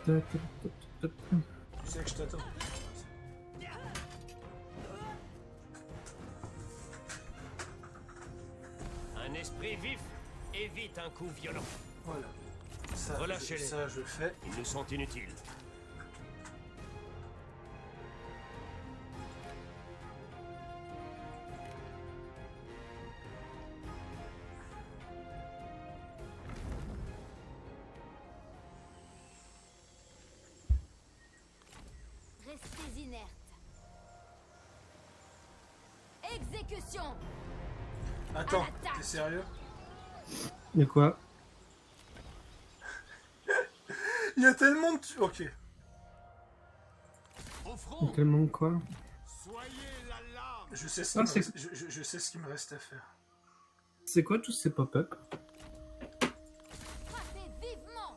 Tu sais que je t'attends. Un esprit vif évite un coup violent. Voilà. Relâchez-les. Ça, je fais. Ils nous sont inutiles. Restez inertes. Exécution. Attends, t'es sérieux? De quoi? Il y a tellement de... Ok. Au Il y front. a tellement de quoi? Soyez la lame. Je sais ce qu'il me reste à faire. C'est quoi tous ces pop-up? Frappez vivement.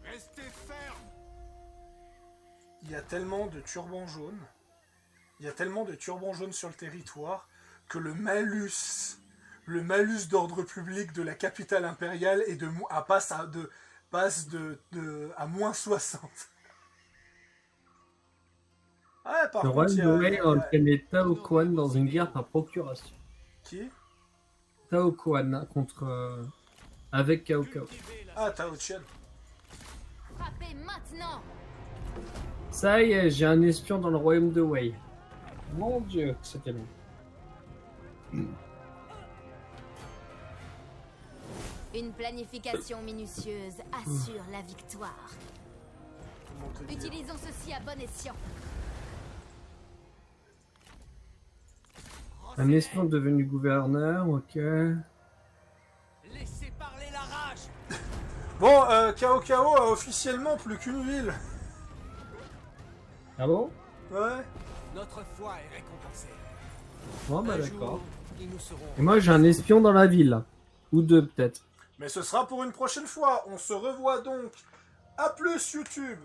Restez ferme. Il y a tellement de turbans jaunes. Il y a tellement de turbans jaunes sur le territoire que le malus d'ordre public de la capitale impériale est passe à moins 60. Ah, par Le contre, royaume de Wei entraîné Tao Quan dans une guerre par procuration. Qui? Tao Quan avec Cao Cao. Ah, Tao Qian. Frappez maintenant. Ça y est, j'ai un espion dans le royaume de Wei. Mon dieu, c'était long. Une planification minutieuse assure la victoire. Comment te dire? Utilisons ceci à bon escient. Un espion devenu gouverneur, ok. Laissez parler la rage. Bon, Cao Cao a officiellement plus qu'une ville. Ah bon? Ouais. Notre foi est récompensée. Bon bah Un jour, d'accord. et nous serons... Et moi j'ai un espion dans la ville. Ou deux peut-être. Mais ce sera pour une prochaine fois. On se revoit donc. À plus YouTube.